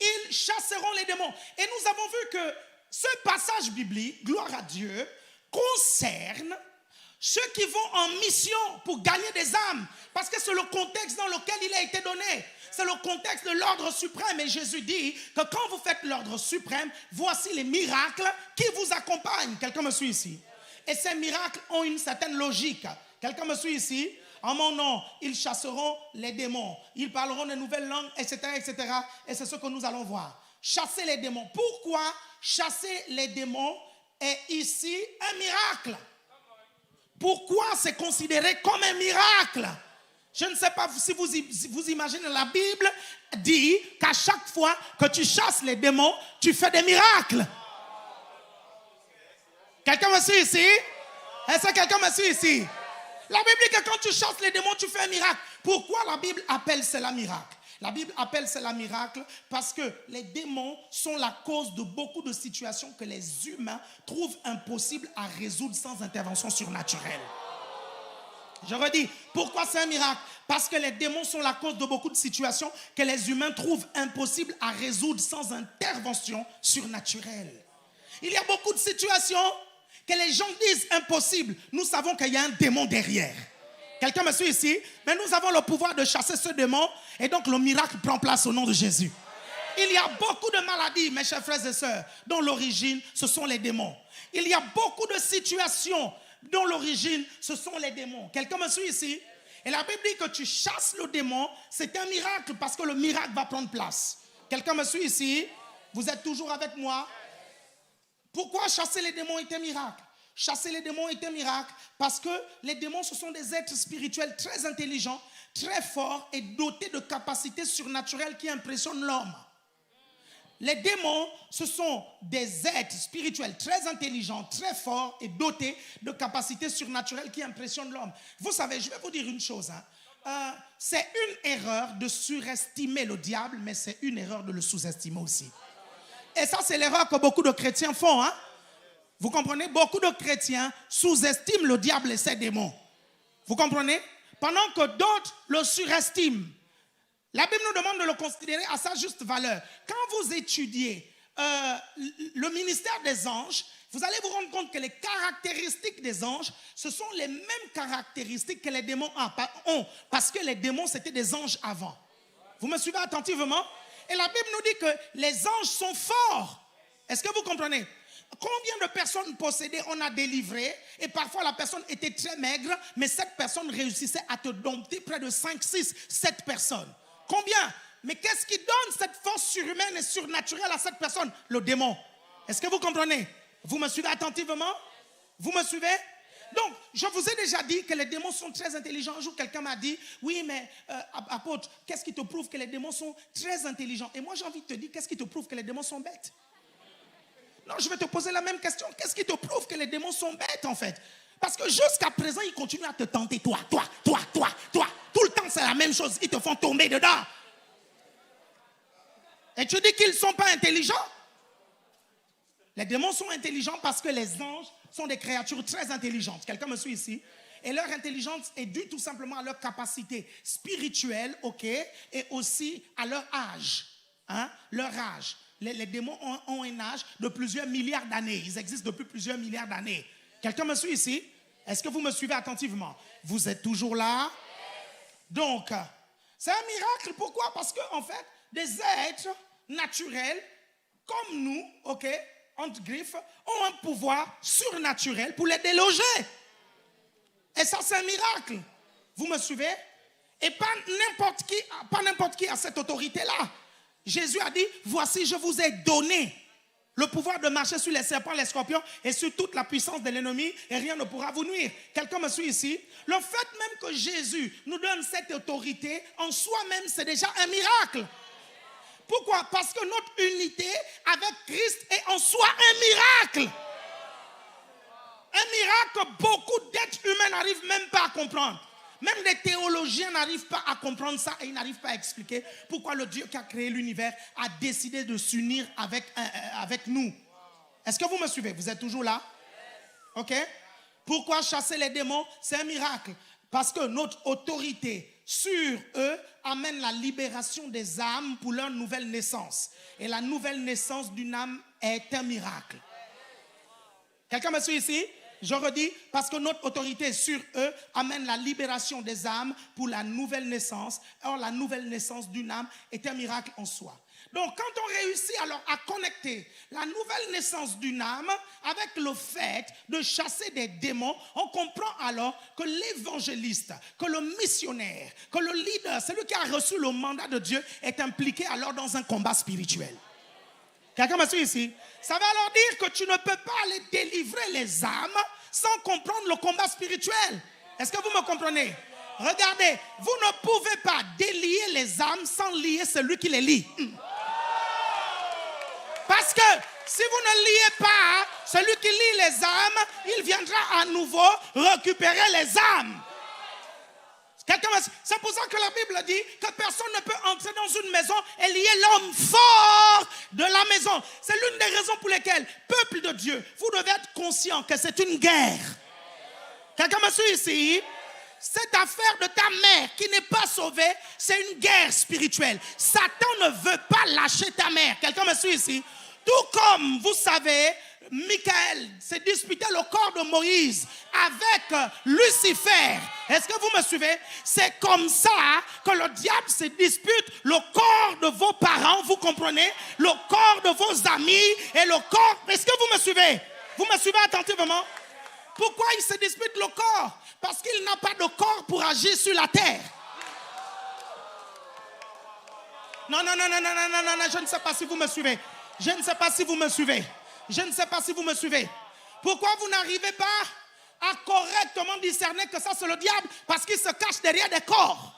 Ils chasseront les démons. Et nous avons vu que ce passage biblique, gloire à Dieu, concerne ceux qui vont en mission pour gagner des âmes. Parce que c'est le contexte dans lequel il a été donné. C'est le contexte de l'ordre suprême. Et Jésus dit que quand vous faites l'ordre suprême, voici les miracles qui vous accompagnent. Quelqu'un me suit ici? Et ces miracles ont une certaine logique. Quelqu'un me suit ici? En mon nom, ils chasseront les démons. Ils parleront de nouvelles langues, etc., etc. Et c'est ce que nous allons voir. Chasser les démons. Pourquoi chasser les démons est ici un miracle? Pourquoi c'est considéré comme un miracle? Je ne sais pas si vous imaginez, la Bible dit qu'à chaque fois que tu chasses les démons, tu fais des miracles. Quelqu'un me suit ici? Est-ce que quelqu'un me suit ici? La Bible dit que quand tu chasses les démons, tu fais un miracle. Pourquoi la Bible appelle cela miracle? La Bible appelle cela miracle parce que les démons sont la cause de beaucoup de situations que les humains trouvent impossibles à résoudre sans intervention surnaturelle. Je redis, pourquoi c'est un miracle? Parce que les démons sont la cause de beaucoup de situations que les humains trouvent impossibles à résoudre sans intervention surnaturelle. Il y a beaucoup de situations que les gens disent impossible. Nous savons qu'il y a un démon derrière. Quelqu'un me suit ici? Mais nous avons le pouvoir de chasser ce démon et donc le miracle prend place au nom de Jésus. Il y a beaucoup de maladies, mes chers frères et sœurs, dont l'origine, ce sont les démons. Il y a beaucoup de situations dont l'origine, ce sont les démons. Quelqu'un me suit ici? Et la Bible dit que tu chasses le démon, c'est un miracle parce que le miracle va prendre place. Quelqu'un me suit ici? Vous êtes toujours avec moi? Pourquoi chasser les démons est un miracle? Chasser les démons est un miracle parce que les démons, ce sont des êtres spirituels très intelligents, très forts et dotés de capacités surnaturelles qui impressionnent l'homme. Les démons, ce sont des êtres spirituels très intelligents, très forts et dotés de capacités surnaturelles qui impressionnent l'homme. Vous savez, je vais vous dire une chose. C'est une erreur de surestimer le diable, mais c'est une erreur de le sous-estimer aussi. Et ça, c'est l'erreur que beaucoup de chrétiens font. Vous comprenez? Beaucoup de chrétiens sous-estiment le diable et ses démons. Vous comprenez? Pendant que d'autres le surestiment. La Bible nous demande de le considérer à sa juste valeur. Quand vous étudiez le ministère des anges, vous allez vous rendre compte que les caractéristiques des anges, ce sont les mêmes caractéristiques que les démons ont. Parce que les démons, c'était des anges avant. Vous me suivez attentivement? Et la Bible nous dit que les anges sont forts. Est-ce que vous comprenez? Combien de personnes possédées on a délivré et parfois la personne était très maigre, mais cette personne réussissait à te dompter près de 5, 6, 7 personnes. Combien? Mais qu'est-ce qui donne cette force surhumaine et surnaturelle à cette personne? Le démon. Est-ce que vous comprenez? Vous me suivez attentivement? Vous me suivez? Donc, je vous ai déjà dit que les démons sont très intelligents. Un jour, quelqu'un m'a dit, oui, mais apôtre, qu'est-ce qui te prouve que les démons sont très intelligents? Et moi, j'ai envie de te dire, qu'est-ce qui te prouve que les démons sont bêtes? Non, je vais te poser la même question. Qu'est-ce qui te prouve que les démons sont bêtes, en fait? Parce que jusqu'à présent, ils continuent à te tenter. Toi. Tout le temps, c'est la même chose. Ils te font tomber dedans. Et tu dis qu'ils ne sont pas intelligents? Les démons sont intelligents parce que les anges sont des créatures très intelligentes. Quelqu'un me suit ici? Et leur intelligence est due tout simplement à leur capacité spirituelle, ok, et aussi à leur âge. Leur âge. Les démons ont un âge de plusieurs milliards d'années. Ils existent depuis plusieurs milliards d'années. Quelqu'un me suit ici? Est-ce que vous me suivez attentivement? Vous êtes toujours là? Donc, c'est un miracle. Pourquoi? Parce qu'en fait, des êtres naturels comme nous, ok, entre griffes, ont un pouvoir surnaturel pour les déloger. Et ça, c'est un miracle. Vous me suivez? Et pas n'importe qui a cette autorité-là. Jésus a dit, voici, je vous ai donné le pouvoir de marcher sur les serpents, les scorpions et sur toute la puissance de l'ennemi et rien ne pourra vous nuire. Quelqu'un me suit ici? Le fait même que Jésus nous donne cette autorité, en soi-même, c'est déjà un miracle. Pourquoi? Parce que notre unité avec Christ est en soi un miracle. Un miracle que beaucoup d'êtres humains n'arrivent même pas à comprendre. Même les théologiens n'arrivent pas à comprendre ça et ils n'arrivent pas à expliquer pourquoi le Dieu qui a créé l'univers a décidé de s'unir avec nous. Est-ce que vous me suivez? Vous êtes toujours là? Ok? Pourquoi chasser les démons? C'est un miracle. Parce que notre autorité sur eux amène la libération des âmes pour leur nouvelle naissance. Et la nouvelle naissance d'une âme est un miracle. Quelqu'un me suit ici? Je redis, parce que notre autorité sur eux amène la libération des âmes pour la nouvelle naissance. Or, la nouvelle naissance d'une âme est un miracle en soi. Donc, quand on réussit alors à connecter la nouvelle naissance d'une âme avec le fait de chasser des démons, on comprend alors que l'évangéliste, que le missionnaire, que le leader, celui qui a reçu le mandat de Dieu, est impliqué alors dans un combat spirituel. Quelqu'un me suit ici? Ça veut alors dire que tu ne peux pas aller délivrer les âmes sans comprendre le combat spirituel. Est-ce que vous me comprenez? Regardez, vous ne pouvez pas délier les âmes sans lier celui qui les lie. Parce que si vous ne liez pas celui qui lie les âmes, il viendra à nouveau récupérer les âmes. C'est pour ça que la Bible dit que personne ne peut entrer dans une maison et lier l'homme fort de la maison. C'est l'une des raisons pour lesquelles, peuple de Dieu, vous devez être conscient que c'est une guerre. Quelqu'un me suit ici? Cette affaire de ta mère qui n'est pas sauvée, c'est une guerre spirituelle. Satan ne veut pas lâcher ta mère. Quelqu'un me suit ici? Tout comme, vous savez, Michael s'est disputé le corps de Moïse avec Lucifer. Est-ce que vous me suivez? C'est comme ça que le diable se dispute le corps de vos parents, vous comprenez? Le corps de vos amis et le corps... Est-ce que vous me suivez? Vous me suivez attentivement? Pourquoi il se dispute le corps? Parce qu'il n'a pas de corps pour agir sur la terre. Non, je ne sais pas si vous me suivez. Je ne sais pas si vous me suivez. Je ne sais pas si vous me suivez. Pourquoi vous n'arrivez pas à correctement discerner que ça c'est le diable? Parce qu'il se cache derrière des corps.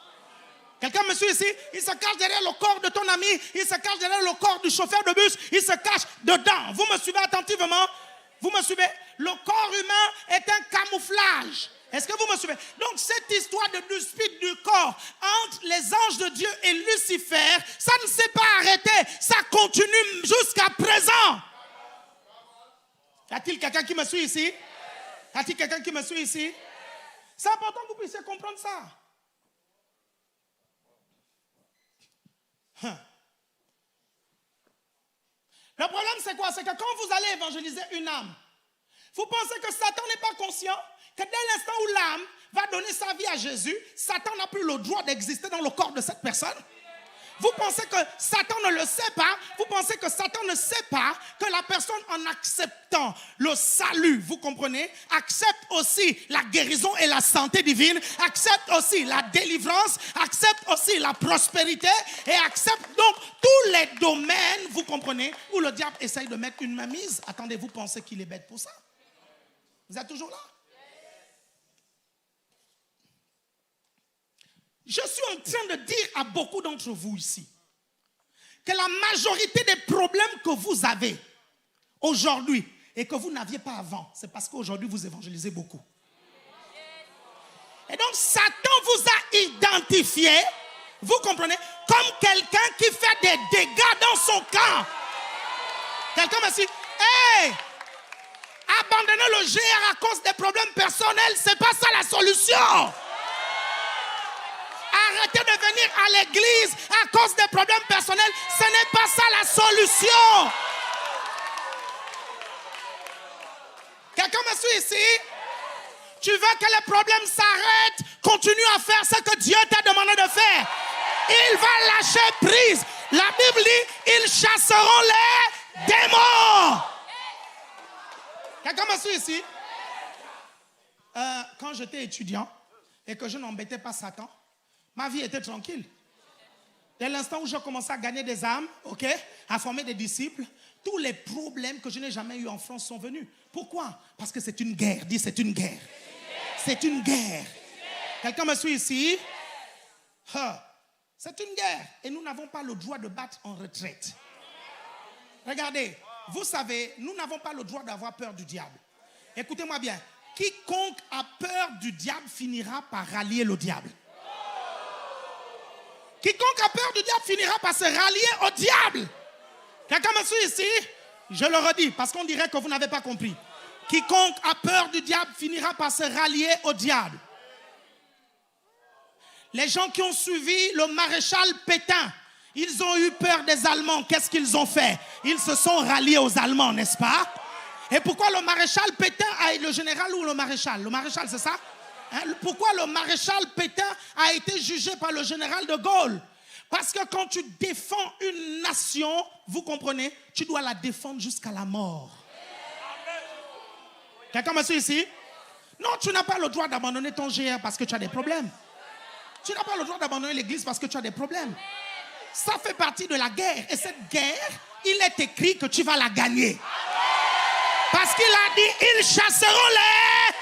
Quelqu'un me suit ici? Il se cache derrière le corps de ton ami. Il se cache derrière le corps du chauffeur de bus. Il se cache dedans. Vous me suivez attentivement? Vous me suivez? Le corps humain est un camouflage. Est-ce que vous me suivez? Donc cette histoire de dispute du corps entre les anges de Dieu et Lucifer, ça ne s'est pas arrêté. Ça continue jusqu'à présent. Y a-t-il quelqu'un qui me suit ici? Y a-t-il quelqu'un qui me suit ici? C'est important que vous puissiez comprendre ça. Le problème c'est quoi? C'est que quand vous allez évangéliser une âme, vous pensez que Satan n'est pas conscient que dès l'instant où l'âme va donner sa vie à Jésus, Satan n'a plus le droit d'exister dans le corps de cette personne? Vous pensez que Satan ne le sait pas? Vous pensez que Satan ne sait pas que la personne, en acceptant le salut, vous comprenez, accepte aussi la guérison et la santé divine, accepte aussi la délivrance, accepte aussi la prospérité et accepte donc tous les domaines, vous comprenez, où le diable essaye de mettre une mainmise? Attendez, vous pensez qu'il est bête pour ça? Vous êtes toujours là? Je suis en train de dire à beaucoup d'entre vous ici que la majorité des problèmes que vous avez aujourd'hui et que vous n'aviez pas avant, c'est parce qu'aujourd'hui vous évangélisez beaucoup. Et donc Satan vous a identifié, vous comprenez, comme quelqu'un qui fait des dégâts dans son camp. Quelqu'un m'a dit, hey, abandonner le GR à cause des problèmes personnels, c'est pas ça la solution. Arrêtez de venir à l'église à cause des problèmes personnels. Ce n'est pas ça la solution. Quelqu'un me suit ici? Tu veux que les problèmes s'arrêtent? Continue à faire ce que Dieu t'a demandé de faire. Il va lâcher prise. La Bible dit, ils chasseront les démons. Quelqu'un me suit ici? Quand j'étais étudiant et que je n'embêtais pas Satan, ma vie était tranquille. Dès l'instant où j'ai commencé à gagner des âmes, ok, à former des disciples, tous les problèmes que je n'ai jamais eus en France sont venus. Pourquoi? Parce que c'est une guerre. Dis, c'est une guerre. C'est une guerre. Quelqu'un me suit ici? C'est une guerre. Et nous n'avons pas le droit de battre en retraite. Regardez, vous savez, nous n'avons pas le droit d'avoir peur du diable. Écoutez-moi bien. Quiconque a peur du diable finira par rallier le diable. Quiconque a peur du diable finira par se rallier au diable. Quelqu'un me suit ici? Je le redis parce qu'on dirait que vous n'avez pas compris. Quiconque a peur du diable finira par se rallier au diable. Les gens qui ont suivi le maréchal Pétain, ils ont eu peur des Allemands. Qu'est-ce qu'ils ont fait? Ils se sont ralliés aux Allemands, n'est-ce pas? Et pourquoi le maréchal Pétain le général ou le maréchal? Le maréchal, c'est ça? Pourquoi le maréchal Pétain a été jugé par le général de Gaulle? Parce que quand tu défends une nation, vous comprenez, tu dois la défendre jusqu'à la mort. Quelqu'un me suit ici? Non, tu n'as pas le droit d'abandonner ton GR parce que tu as des problèmes. Tu n'as pas le droit d'abandonner l'église parce que tu as des problèmes. Ça fait partie de la guerre. Et cette guerre, il est écrit que tu vas la gagner. Parce qu'il a dit, ils chasseront les...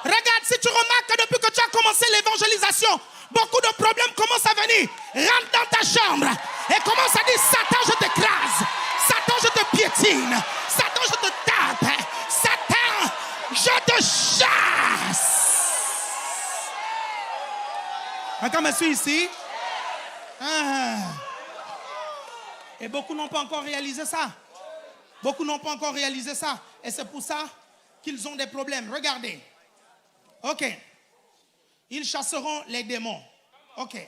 Regarde, si tu remarques que depuis que tu as commencé l'évangélisation, beaucoup de problèmes commencent à venir. Rentre dans ta chambre et commence à dire, Satan, je t'écrase. Satan, je te piétine. Satan, je te tape. Satan, je te chasse. Quelqu'un me suit ici? Et beaucoup n'ont pas encore réalisé ça. Beaucoup n'ont pas encore réalisé ça. Et c'est pour ça qu'ils ont des problèmes. Regardez. Ok. Ils chasseront les démons. Ok.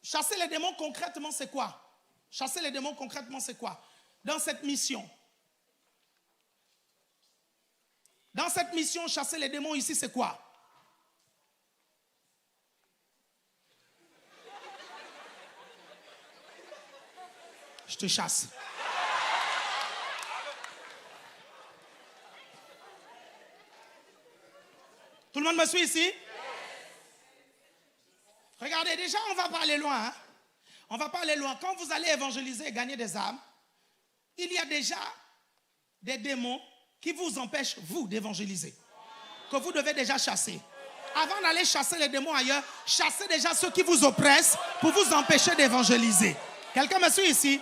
Chasser les démons concrètement, c'est quoi? Chasser les démons concrètement, c'est quoi? Dans cette mission, chasser les démons ici, c'est quoi? Je te chasse. Tout le monde me suit ici? Regardez, déjà, on va pas aller loin. On va pas aller loin. Quand vous allez évangéliser et gagner des âmes, il y a déjà des démons qui vous empêchent, vous, d'évangéliser. Que vous devez déjà chasser. Avant d'aller chasser les démons ailleurs, chassez déjà ceux qui vous oppressent pour vous empêcher d'évangéliser. Quelqu'un me suit ici?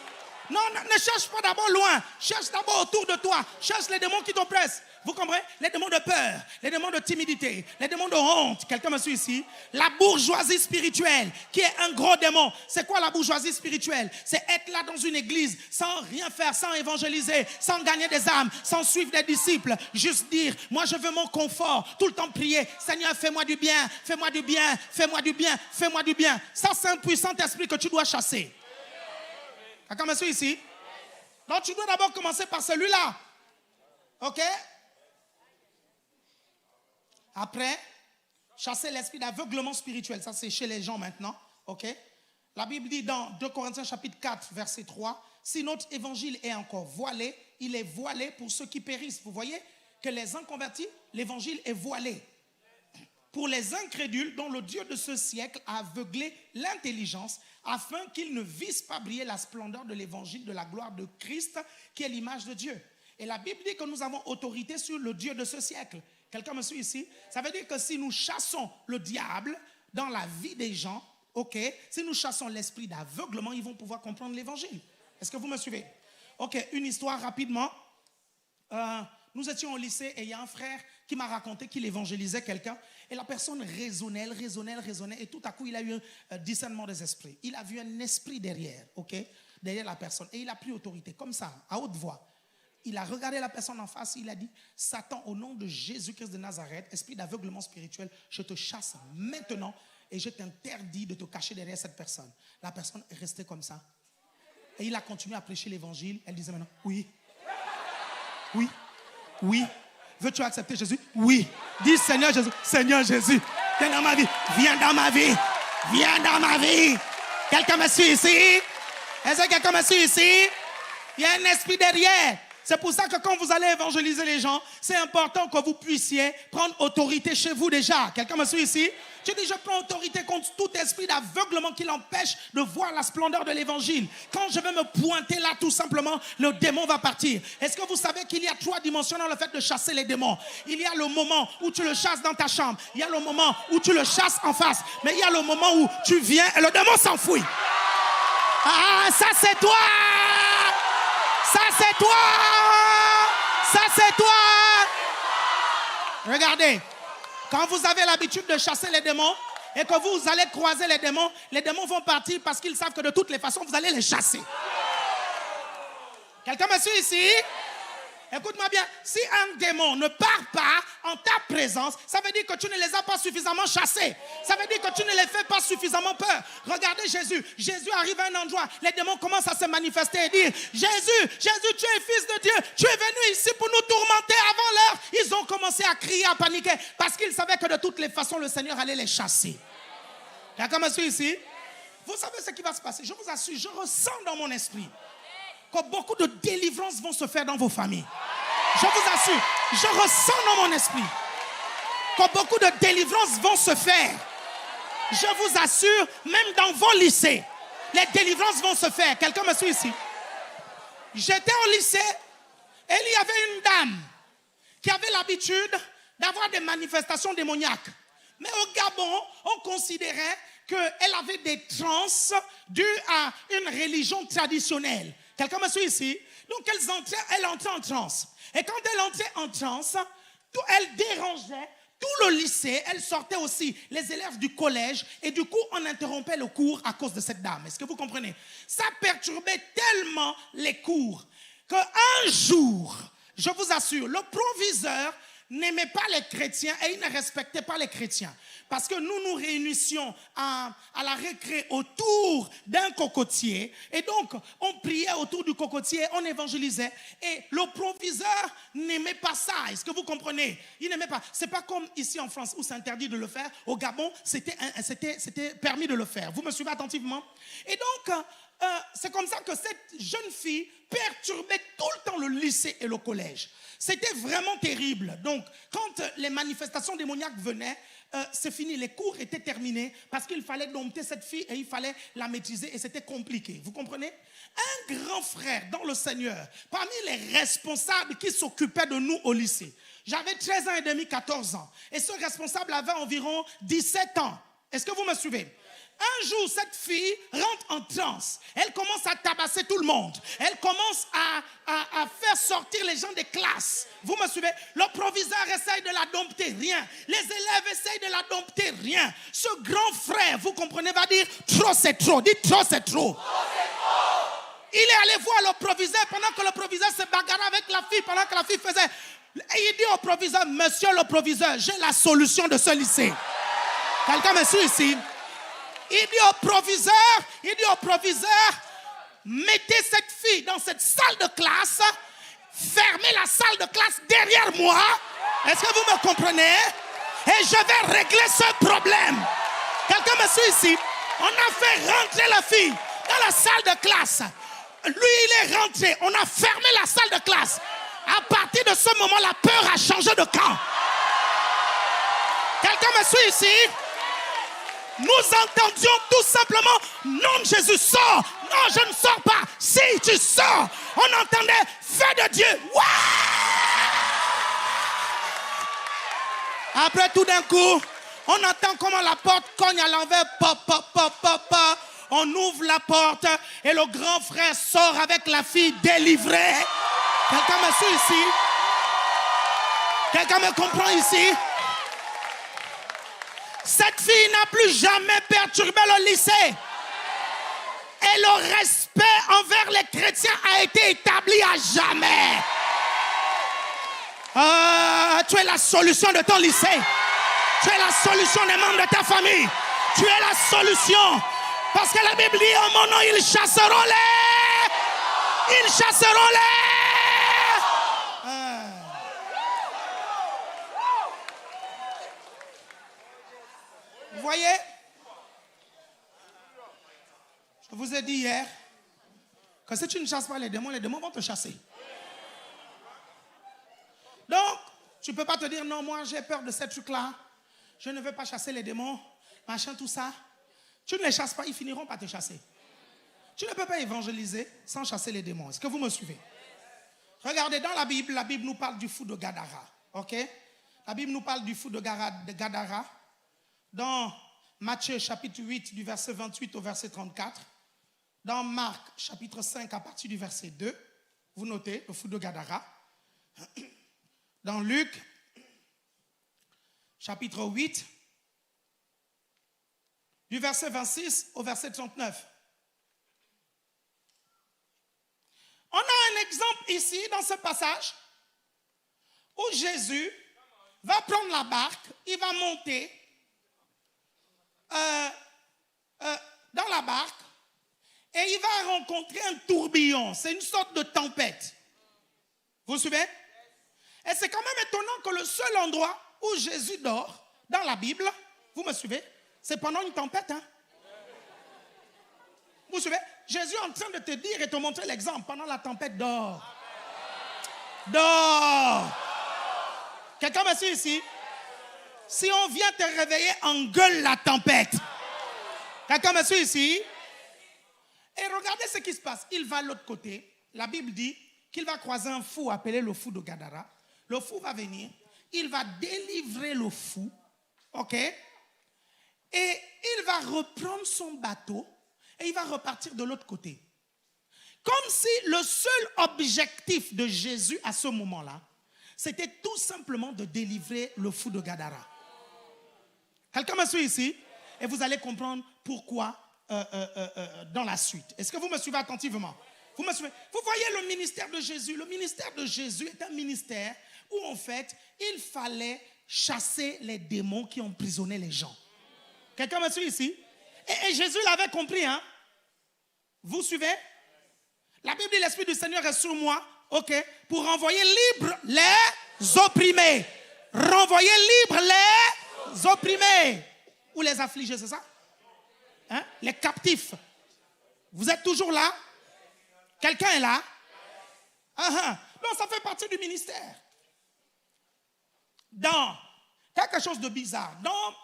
Non, ne cherche pas d'abord loin. Cherche d'abord autour de toi. Cherche les démons qui t'oppressent. Vous comprenez? Les démons de peur, les démons de timidité, les démons de honte. Quelqu'un me suit ici? La bourgeoisie spirituelle, qui est un gros démon. C'est quoi la bourgeoisie spirituelle? C'est être là dans une église, sans rien faire, sans évangéliser, sans gagner des âmes, sans suivre des disciples. Juste dire, moi je veux mon confort. Tout le temps prier, Seigneur, fais-moi du bien, fais-moi du bien, fais-moi du bien, fais-moi du bien. Ça, c'est un puissant esprit que tu dois chasser. Quelqu'un me suit ici? Donc tu dois d'abord commencer par celui-là. Ok? Après, chasser l'esprit d'aveuglement spirituel. Ça, c'est chez les gens maintenant. Ok? La Bible dit dans 2 Corinthiens chapitre 4, verset 3, si notre évangile est encore voilé, il est voilé pour ceux qui périssent. Vous voyez que les inconvertis, l'évangile est voilé. Pour les incrédules, dont le Dieu de ce siècle a aveuglé l'intelligence, afin qu'ils ne vissent pas briller la splendeur de l'évangile de la gloire de Christ, qui est l'image de Dieu. Et la Bible dit que nous avons autorité sur le Dieu de ce siècle. Quelqu'un me suit ici? Ça veut dire que si nous chassons le diable dans la vie des gens, ok, si nous chassons l'esprit d'aveuglement, ils vont pouvoir comprendre l'évangile. Est-ce que vous me suivez? Ok, une histoire rapidement. Nous étions au lycée et il y a un frère qui m'a raconté qu'il évangélisait quelqu'un. Et la personne raisonnait. Et tout à coup, il a eu un discernement des esprits. Il a vu un esprit derrière, ok, derrière la personne. Et il a pris autorité, comme ça, à haute voix. Il a regardé la personne en face, il a dit, Satan, au nom de Jésus-Christ de Nazareth, esprit d'aveuglement spirituel, je te chasse maintenant et je t'interdis de te cacher derrière cette personne. La personne est restée comme ça. Et il a continué à prêcher l'évangile. Elle disait maintenant, oui. Veux-tu accepter Jésus? Oui. Dis Seigneur Jésus. Seigneur Jésus, viens dans ma vie. Viens dans ma vie. Viens dans ma vie. Quelqu'un me suit ici? Est-ce que quelqu'un me suit ici? Il y a un esprit derrière. C'est pour ça que quand vous allez évangéliser les gens, c'est important que vous puissiez prendre autorité chez vous déjà. Quelqu'un me suit ici? Je dis, je prends autorité contre tout esprit d'aveuglement qui l'empêche de voir la splendeur de l'évangile. Quand je vais me pointer là, tout simplement, le démon va partir. Est-ce que vous savez qu'il y a 3 dimensions dans le fait de chasser les démons? Il y a le moment où tu le chasses dans ta chambre. Il y a le moment où tu le chasses en face. Mais il y a le moment où tu viens et le démon s'enfuit. Ah, ça c'est toi! Ça c'est toi! Ça c'est toi! Regardez, quand vous avez l'habitude de chasser les démons et que vous allez croiser les démons vont partir parce qu'ils savent que de toutes les façons, vous allez les chasser. Quelqu'un me suit ici? Écoute-moi bien, si un démon ne part pas en ta présence, ça veut dire que tu ne les as pas suffisamment chassés. Ça veut dire que tu ne les fais pas suffisamment peur. Regardez Jésus. Jésus arrive à un endroit, les démons commencent à se manifester et dire, Jésus, tu es fils de Dieu, tu es venu ici pour nous tourmenter avant l'heure. Ils ont commencé à crier, à paniquer, parce qu'ils savaient que de toutes les façons, le Seigneur allait les chasser. Quelqu'un me suit ici? Vous savez ce qui va se passer? Je vous assure, je ressens dans mon esprit que beaucoup de délivrances vont se faire dans vos familles. Je vous assure, je ressens dans mon esprit que beaucoup de délivrances vont se faire. Je vous assure, même dans vos lycées, les délivrances vont se faire. Quelqu'un me suit ici? J'étais au lycée et il y avait une dame qui avait l'habitude d'avoir des manifestations démoniaques. Mais au Gabon, on considérait qu'elle avait des transes dues à une religion traditionnelle. Quelqu'un me suit ici? Donc elle entrait en transe. Et quand elle entrait en transe, elle dérangeait tout le lycée. Elle sortait aussi les élèves du collège. Et du coup, on interrompait le cours à cause de cette dame. Est-ce que vous comprenez? Ça perturbait tellement les cours qu'un jour, je vous assure, le proviseur n'aimait pas les chrétiens et il ne respectait pas les chrétiens. Parce que nous nous réunissions à la récré autour d'un cocotier. Et donc, on priait autour du cocotier, on évangélisait. Et le proviseur n'aimait pas ça. Est-ce que vous comprenez? Il n'aimait pas. C'est pas comme ici en France où c'est interdit de le faire. Au Gabon, c'était permis de le faire. Vous me suivez attentivement? Et donc, c'est comme ça que cette jeune fille perturbait tout le temps le lycée et le collège. C'était vraiment terrible. Donc, quand les manifestations démoniaques venaient, c'est fini, les cours étaient terminés parce qu'il fallait dompter cette fille et il fallait la maîtriser et c'était compliqué. Vous comprenez? Un grand frère dans le Seigneur, parmi les responsables qui s'occupaient de nous au lycée, j'avais 13 ans et demi, 14 ans et ce responsable avait environ 17 ans. Est-ce que vous me suivez? Un jour, cette fille rentre en transe. Elle commence à tabasser tout le monde. Elle commence à faire sortir les gens des classes. Vous me suivez? Le proviseur essaye de la dompter, rien. Les élèves essayent de la dompter, rien. Ce grand frère, vous comprenez, va dire trop c'est trop. Dites trop c'est trop. Il est allé voir le proviseur pendant que le proviseur se bagarrait avec la fille, pendant que la fille faisait. Et il dit au proviseur, monsieur le proviseur, j'ai la solution de ce lycée. Quelqu'un me suit ici? Il dit au proviseur, mettez cette fille dans cette salle de classe, fermez la salle de classe derrière moi. Est-ce que vous me comprenez? Et je vais régler ce problème. Quelqu'un me suit ici? On a fait rentrer la fille dans la salle de classe. Lui, il est rentré. On a fermé la salle de classe. À partir de ce moment, la peur a changé de camp. Quelqu'un me suit ici? Nous entendions tout simplement, non Jésus, sors. Non, je ne sors pas. Si tu sors, on entendait, feu de Dieu. Ouah! Après tout d'un coup, on entend comment la porte cogne à l'envers. Pop, pop, pop, pop, pop. On ouvre la porte et le grand frère sort avec la fille délivrée. Quelqu'un me suit ici? Quelqu'un me comprend ici? Cette fille n'a plus jamais perturbé le lycée. Et le respect envers les chrétiens a été établi à jamais. Tu es la solution de ton lycée. Tu es la solution des membres de ta famille. Tu es la solution. Parce que la Bible dit, en mon nom, ils chasseront les. Ils chasseront les. Vous voyez? Je vous ai dit hier Que si tu ne chasses pas les démons vont te chasser. Donc, tu ne peux pas te dire, non, moi j'ai peur de ces trucs-là. Je ne veux pas chasser les démons, machin, tout ça. Tu ne les chasses pas, ils finiront par te chasser. Tu ne peux pas évangéliser sans chasser les démons. Est-ce que vous me suivez? Regardez, dans la Bible nous parle du fou de Gadara. Ok? La Bible nous parle du fou de Gadara. Dans Matthieu chapitre 8 du verset 28 au verset 34. Dans Marc chapitre 5 à partir du verset 2. Vous notez, le fou de Gadara. Dans Luc chapitre 8 du verset 26 au verset 39. On a un exemple ici, dans ce passage, où Jésus va prendre la barque, il va monter dans la barque et il va rencontrer un tourbillon. C'est une sorte de tempête. Vous suivez? Et c'est quand même étonnant que le seul endroit où Jésus dort, dans la Bible, vous me suivez? C'est pendant une tempête. Hein? Vous suivez? Jésus est en train de te dire et te montrer l'exemple. Pendant la tempête, dors. Dors. Quelqu'un me suit ici? Si on vient te réveiller, engueule la tempête. Quelqu'un me suit ici? Et regardez ce qui se passe. Il va de l'autre côté. La Bible dit qu'il va croiser un fou appelé le fou de Gadara. Le fou va venir. Il va délivrer le fou. OK? Et il va reprendre son bateau. Et il va repartir de l'autre côté. Comme si le seul objectif de Jésus à ce moment-là, c'était tout simplement de délivrer le fou de Gadara. Quelqu'un me suit ici? Et vous allez comprendre pourquoi dans la suite. Est-ce que vous me suivez attentivement? Vous me suivez? Vous voyez le ministère de Jésus. Le ministère de Jésus est un ministère où en fait, il fallait chasser les démons qui emprisonnaient les gens. Quelqu'un me suit ici? Et Jésus l'avait compris, hein? Vous suivez? La Bible dit l'Esprit du Seigneur est sur moi, ok, pour renvoyer libre les opprimés. Renvoyer libre les opprimés. Ou les affligés, c'est ça? Hein? Les captifs. Vous êtes toujours là? Quelqu'un est là? Non, ça fait partie du ministère. Dans quelque chose de bizarre, dans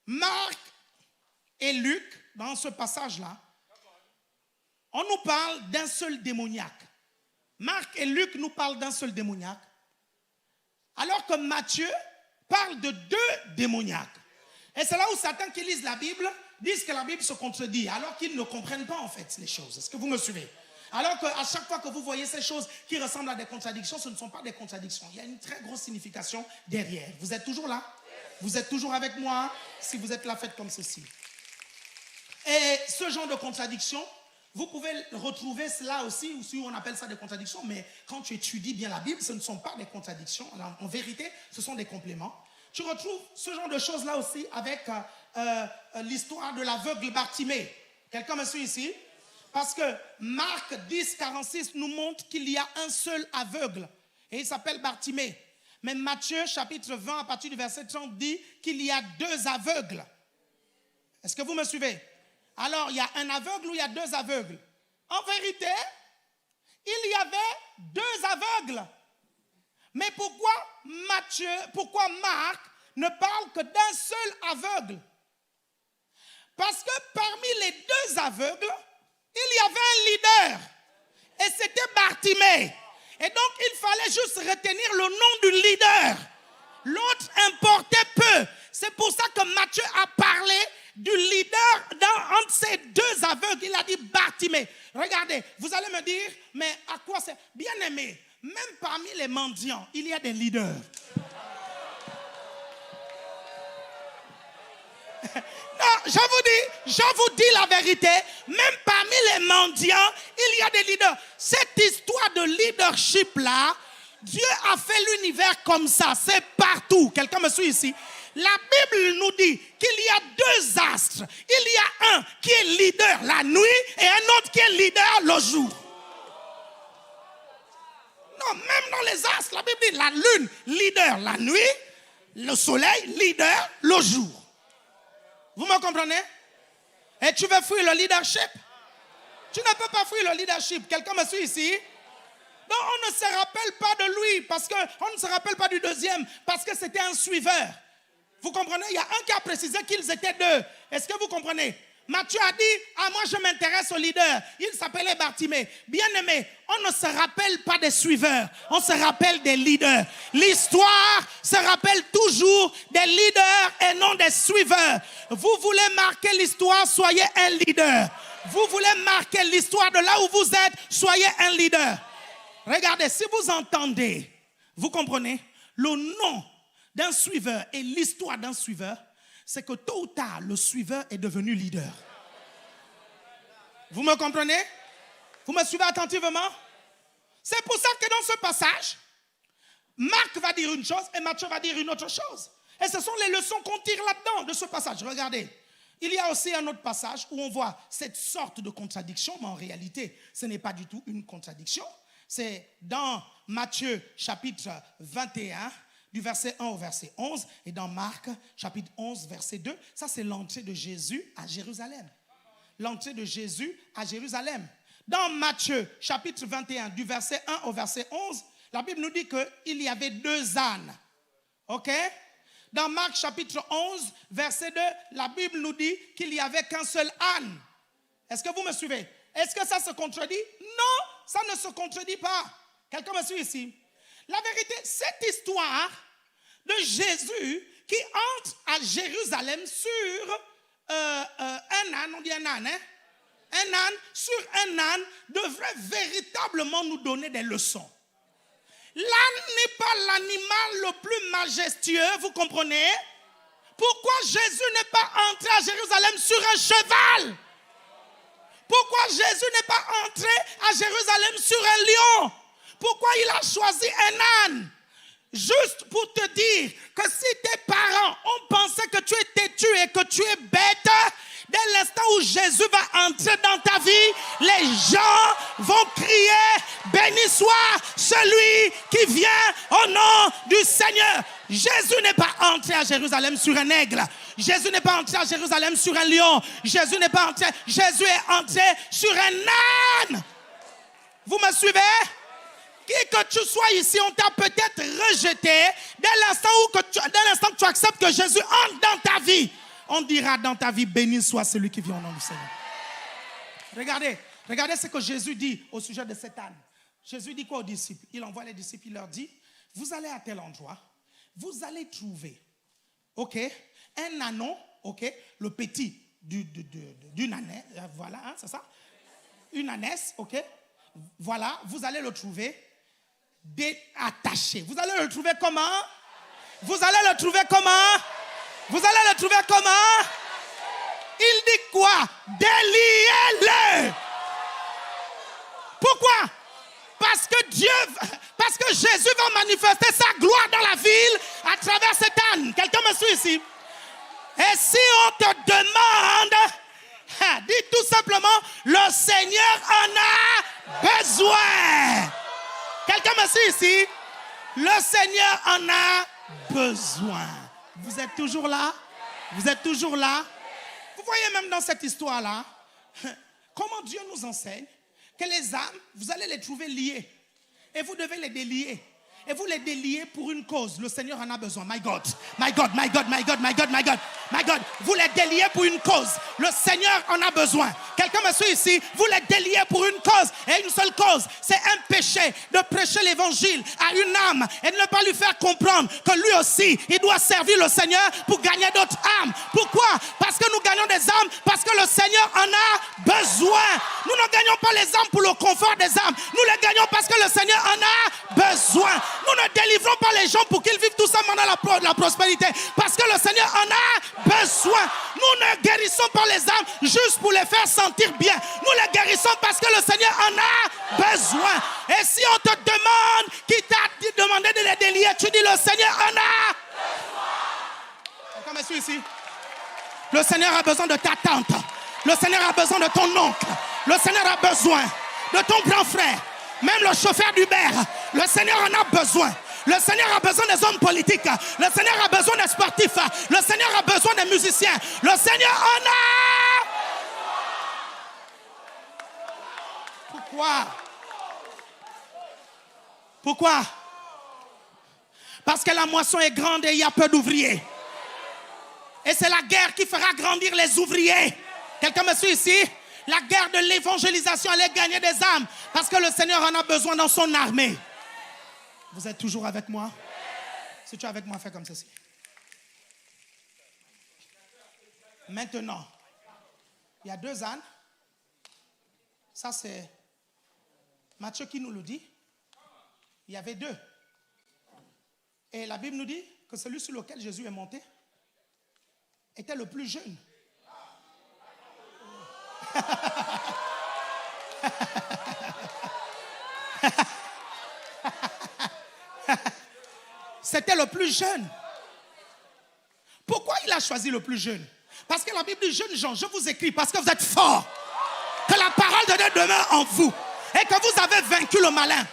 Marc et Luc, dans ce passage-là, on nous parle d'un seul démoniaque. Marc et Luc nous parlent d'un seul démoniaque, alors que Matthieu parle de deux démoniaques. Et c'est là où certains qui lisent la Bible disent que la Bible se contredit, alors qu'ils ne comprennent pas en fait les choses. Est-ce que vous me suivez? Alors qu'à chaque fois que vous voyez ces choses qui ressemblent à des contradictions, ce ne sont pas des contradictions. Il y a une très grosse signification derrière. Vous êtes toujours là? Vous êtes toujours avec moi? Si vous êtes là, faites comme ceci. Et ce genre de contradiction, vous pouvez retrouver cela aussi, ou si on appelle ça des contradictions, mais quand tu étudies bien la Bible, ce ne sont pas des contradictions. En vérité, ce sont des compléments. Tu retrouves ce genre de choses-là aussi avec l'histoire de l'aveugle Bartimée. Quelqu'un me suit ici? Parce que Marc 10, 46 nous montre qu'il y a un seul aveugle, et il s'appelle Bartimée. Mais Matthieu, chapitre 20, à partir du verset 30, dit qu'il y a deux aveugles. Est-ce que vous me suivez? Alors, il y a un aveugle ou il y a deux aveugles? En vérité, il y avait deux aveugles. Mais pourquoi Marc ne parle que d'un seul aveugle? Parce que parmi les deux aveugles, il y avait un leader. Et c'était Bartimée. Et donc, il fallait juste retenir le nom du leader. L'autre importait peu. C'est pour ça que Matthieu a parlé du leader entre ces deux aveugles. Il a dit Bartimée. Regardez, vous allez me dire, mais à quoi c'est? Bien aimé, même parmi les mendiants, il y a des leaders. Non, je vous dis la vérité, même parmi les mendiants, il y a des leaders. Cette histoire de leadership-là, Dieu a fait l'univers comme ça, c'est partout. Quelqu'un me suit ici? La Bible nous dit qu'il y a deux astres. Il y a un qui est leader la nuit et un autre qui est leader le jour. Non, même dans les astres, la Bible dit la lune, leader la nuit, le soleil, leader le jour. Vous me comprenez? Et tu veux fuir le leadership? Tu ne peux pas fuir le leadership. Quelqu'un me suit ici? Donc on ne se rappelle pas de lui parce qu'on ne se rappelle pas du deuxième parce que c'était un suiveur. Vous comprenez? Il y a un qui a précisé qu'ils étaient deux. Est-ce que vous comprenez? Matthieu a dit, moi je m'intéresse au leader. Il s'appelait Bartimée. Bien-aimé, on ne se rappelle pas des suiveurs. On se rappelle des leaders. L'histoire se rappelle toujours des leaders et non des suiveurs. Vous voulez marquer l'histoire, soyez un leader. Vous voulez marquer l'histoire de là où vous êtes, soyez un leader. Regardez, si vous entendez, vous comprenez, le nom d'un suiveur et l'histoire d'un suiveur, c'est que tôt ou tard, le suiveur est devenu leader. Vous me comprenez? Vous me suivez attentivement? C'est pour ça que dans ce passage, Marc va dire une chose et Matthieu va dire une autre chose. Et ce sont les leçons qu'on tire là-dedans de ce passage. Regardez, il y a aussi un autre passage où on voit cette sorte de contradiction, mais en réalité, ce n'est pas du tout une contradiction. C'est dans Matthieu chapitre 21, du verset 1 au verset 11, et dans Marc chapitre 11, verset 2. Ça, c'est l'entrée de Jésus à Jérusalem. L'entrée de Jésus à Jérusalem. Dans Matthieu chapitre 21, du verset 1 au verset 11, la Bible nous dit qu'il y avait 2 ânes. OK? Dans Marc chapitre 11, verset 2, la Bible nous dit qu'il n'y avait qu'un seul âne. Est-ce que vous me suivez? Est-ce que ça se contredit? Non, ça ne se contredit pas. Quelqu'un me suit ici? La vérité, cette histoire de Jésus qui entre à Jérusalem sur un âne, on dit un âne, hein? Un âne, sur un âne, devrait véritablement nous donner des leçons. L'âne n'est pas l'animal le plus majestueux, vous comprenez? Pourquoi Jésus n'est pas entré à Jérusalem sur un cheval? Pourquoi Jésus n'est pas entré à Jérusalem sur un lion? Pourquoi il a choisi un âne? Juste pour te dire que si tes parents ont pensé que tu es têtu et que tu es bête, dès l'instant où Jésus va entrer dans ta vie, les gens vont crier, béni soit celui qui vient au nom du Seigneur. Jésus n'est pas entré à Jérusalem sur un aigle. Jésus n'est pas entré à Jérusalem sur un lion. Jésus n'est pas entré. Jésus est entré sur un âne. Vous me suivez? Qui que tu sois ici, on t'a peut-être rejeté. Dès l'instant que tu acceptes que Jésus entre dans ta vie, on dira dans ta vie, béni soit celui qui vient au nom du Seigneur. Regardez ce que Jésus dit au sujet de cet âne. Jésus dit quoi aux disciples? Il envoie les disciples, il leur dit, vous allez à tel endroit, vous allez trouver, ok, un ânon, ok, le petit d'une ânesse, voilà, hein, c'est ça? Une ânesse, ok, voilà, vous allez le trouver déattaché. Vous allez le trouver comment? Vous allez le trouver comment? Vous allez le trouver comment? Il dit quoi? Déliez-le. Pourquoi? Parce que Jésus va manifester sa gloire dans la ville à travers cet âne. Quelqu'un me suit ici? Et si on te demande, dis tout simplement, le Seigneur en a besoin. Quelqu'un me suit ici? Le Seigneur en a besoin. Vous êtes toujours là? Vous êtes toujours là? Vous voyez même dans cette histoire-là, comment Dieu nous enseigne que les âmes, vous allez les trouver liées. Et vous devez les délier. Et vous les déliez pour une cause. Le Seigneur en a besoin. My God, my God, my God, my God, my God, my God, my God. Vous les déliez pour une cause. Le Seigneur en a besoin. Quelqu'un me suit ici? Vous les déliez pour une cause. Et une seule cause, c'est un péché de prêcher l'évangile à une âme et de ne pas lui faire comprendre que lui aussi, il doit servir le Seigneur pour gagner d'autres âmes. Pourquoi? Parce que nous gagnons des âmes, parce que le Seigneur en a besoin. Nous ne gagnons pas les âmes pour le confort des âmes. Nous les gagnons parce que le Seigneur en a besoin. Nous ne délivrons pas les gens pour qu'ils vivent tout simplement dans la prospérité. Parce que le Seigneur en a besoin. Nous ne guérissons pas les âmes juste pour les faire sentir bien. Nous les guérissons parce que le Seigneur en a besoin. Et si on te demande, qui t'a demandé de les délier, tu dis le Seigneur en a besoin. Comme je suis ici. Le Seigneur a besoin de ta tante. Le Seigneur a besoin de ton oncle. Le Seigneur a besoin de ton grand frère. Même le chauffeur d'Uber, le Seigneur en a besoin. Le Seigneur a besoin des hommes politiques. Le Seigneur a besoin des sportifs. Le Seigneur a besoin des musiciens. Le Seigneur en a. recevoir. Pourquoi? Parce que la moisson est grande et il y a peu d'ouvriers. Et c'est la guerre qui fera grandir les ouvriers. Quelqu'un me suit ici? La guerre de l'évangélisation, elle est gagner des âmes. Parce que le Seigneur en a besoin dans son armée. Vous êtes toujours avec moi? Si tu es avec moi, fais comme ceci. Maintenant, il y a 2 ânes. Ça, c'est Matthieu qui nous le dit. Il y avait 2. Et la Bible nous dit que celui sur lequel Jésus est monté était le plus jeune. C'était le plus jeune. Pourquoi il a choisi le plus jeune? Parce que la Bible dit, jeunes gens, je vous écris parce que vous êtes forts. Que la parole de Dieu demeure en vous. Et que vous avez vaincu le malin.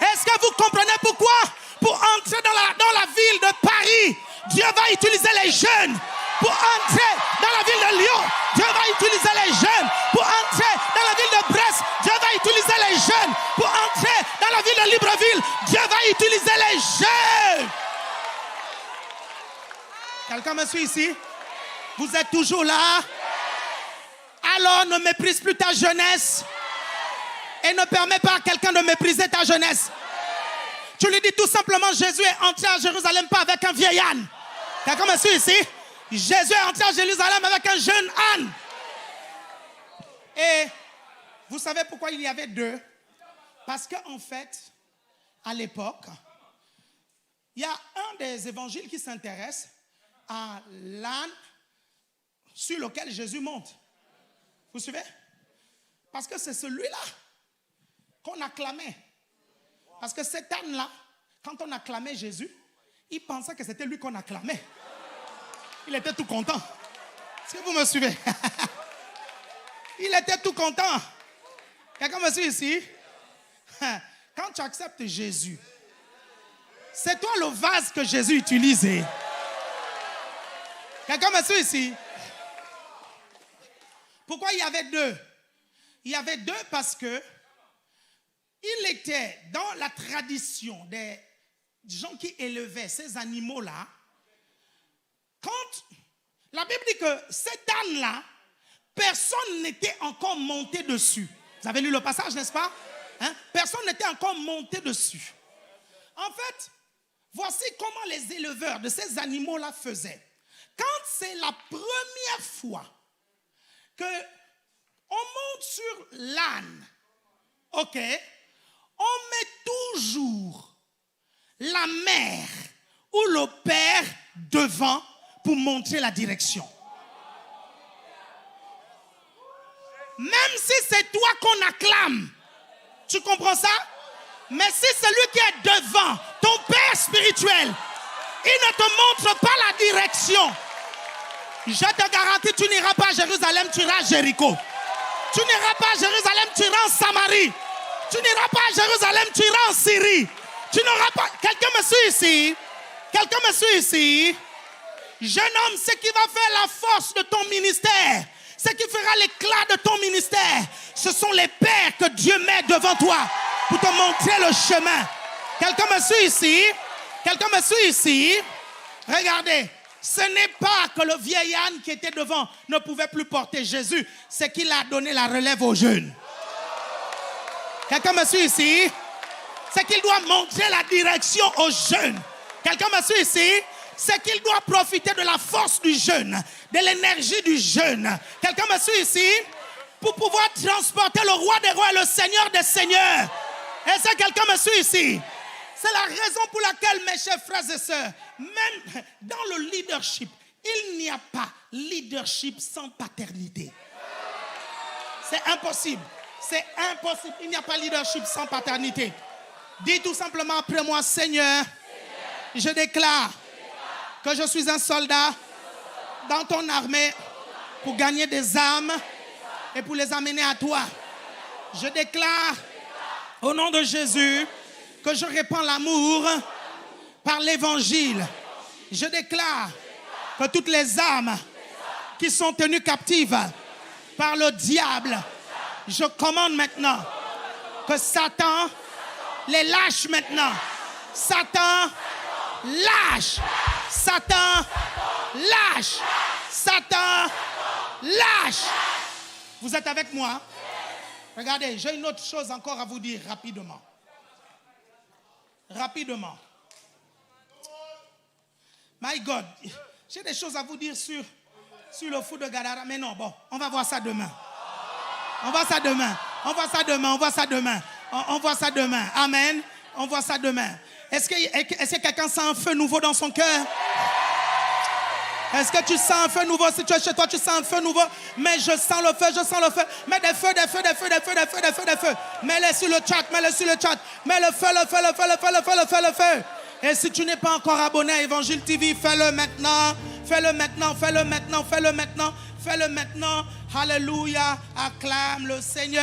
Est-ce que vous comprenez pourquoi? Pour entrer dans la ville de Paris, Dieu va utiliser les jeunes. Pour entrer dans la ville de Lyon, Dieu va utiliser les jeunes. Pour entrer dans la ville de Brest, Dieu va utiliser les jeunes. Pour entrer dans la ville de Libreville, Dieu va utiliser les jeunes. Quelqu'un me suit ici? Vous êtes toujours là? Alors ne méprise plus ta jeunesse. Et ne permets pas à quelqu'un de mépriser ta jeunesse. Tu lui dis tout simplement, Jésus est entré à Jérusalem pas avec un vieil âne. Quelqu'un me suit ici? Jésus est entré à Jérusalem avec un jeune âne. Et vous savez pourquoi il y avait 2? Parce qu'en fait, à l'époque, il y a un des évangiles qui s'intéresse à l'âne sur lequel Jésus monte. Vous suivez? Parce que c'est celui-là qu'on acclamait. Parce que cet âne-là, quand on acclamait Jésus, il pensait que c'était lui qu'on acclamait. Il était tout content. Est-ce que vous me suivez? Il était tout content. Quelqu'un me suit ici? Quand tu acceptes Jésus, c'est toi le vase que Jésus utilisait. Quelqu'un me suit ici? Pourquoi il y avait 2? Il y avait 2 parce que il était dans la tradition des gens qui élevaient ces animaux-là. Quand la Bible dit que cet âne-là, personne n'était encore monté dessus. Vous avez lu le passage, n'est-ce pas? Personne n'était encore monté dessus. En fait, voici comment les éleveurs de ces animaux-là faisaient. Quand c'est la première fois que on monte sur l'âne, ok, on met toujours la mère ou le père devant pour montrer la direction. Même si c'est toi qu'on acclame, tu comprends ça? Mais si celui qui est devant, ton père spirituel, il ne te montre pas la direction, je te garantis, tu n'iras pas à Jérusalem, tu iras à Jéricho. Tu n'iras pas à Jérusalem, tu iras en Samarie. Tu n'iras pas à Jérusalem, tu iras en Syrie. Tu n'auras pas... Quelqu'un me suit ici? Quelqu'un me suit ici? Jeune homme, ce qui va faire la force de ton ministère, ce qui fera l'éclat de ton ministère, ce sont les pères que Dieu met devant toi pour te montrer le chemin. Quelqu'un me suit ici? Quelqu'un me suit ici? Regardez, ce n'est pas que le vieil âne qui était devant ne pouvait plus porter Jésus, c'est qu'il a donné la relève aux jeunes. Quelqu'un me suit ici? C'est qu'il doit montrer la direction aux jeunes. Quelqu'un me suit ici? C'est qu'il doit profiter de la force du jeune, de l'énergie du jeune. Quelqu'un me suit ici? Pour pouvoir transporter le roi des rois et le seigneur des seigneurs. Est-ce que quelqu'un me suit ici? C'est la raison pour laquelle, mes chers frères et sœurs, même dans le leadership, il n'y a pas leadership sans paternité. C'est impossible. C'est impossible. Il n'y a pas leadership sans paternité. Dis tout simplement après moi, Seigneur, je déclare que je suis un soldat dans ton armée pour gagner des âmes et pour les amener à toi. Je déclare au nom de Jésus que je répands l'amour par l'évangile. Je déclare que toutes les âmes qui sont tenues captives par le diable, je commande maintenant que Satan les lâche maintenant. Satan, lâche. Satan, lâche. Satan, lâche. Vous êtes avec moi? Regardez, j'ai une autre chose encore à vous dire rapidement. Rapidement. My God, j'ai des choses à vous dire sur le fou de Gadara. Mais non, bon, on va voir ça demain. On voit ça demain. On voit ça demain. On voit ça demain. On voit ça demain. Amen. On voit ça demain. Est-ce que quelqu'un sent un feu nouveau dans son cœur? Est-ce que tu sens un feu nouveau? Si tu es chez toi, tu sens un feu nouveau. Mais je sens le feu, je sens le feu. Mets des feux, des feux, des feux, des feux, des feux, des feux, des feux. Mets-les sur le chat, mets-les sur le chat. Mets le feu, le feu, le feu, le feu, le feu, le feu, le feu. Et si tu n'es pas encore abonné à Évangile TV, fais-le maintenant. Fais-le maintenant, fais-le maintenant, fais-le maintenant. Fais-le maintenant. Alléluia. Acclame le Seigneur.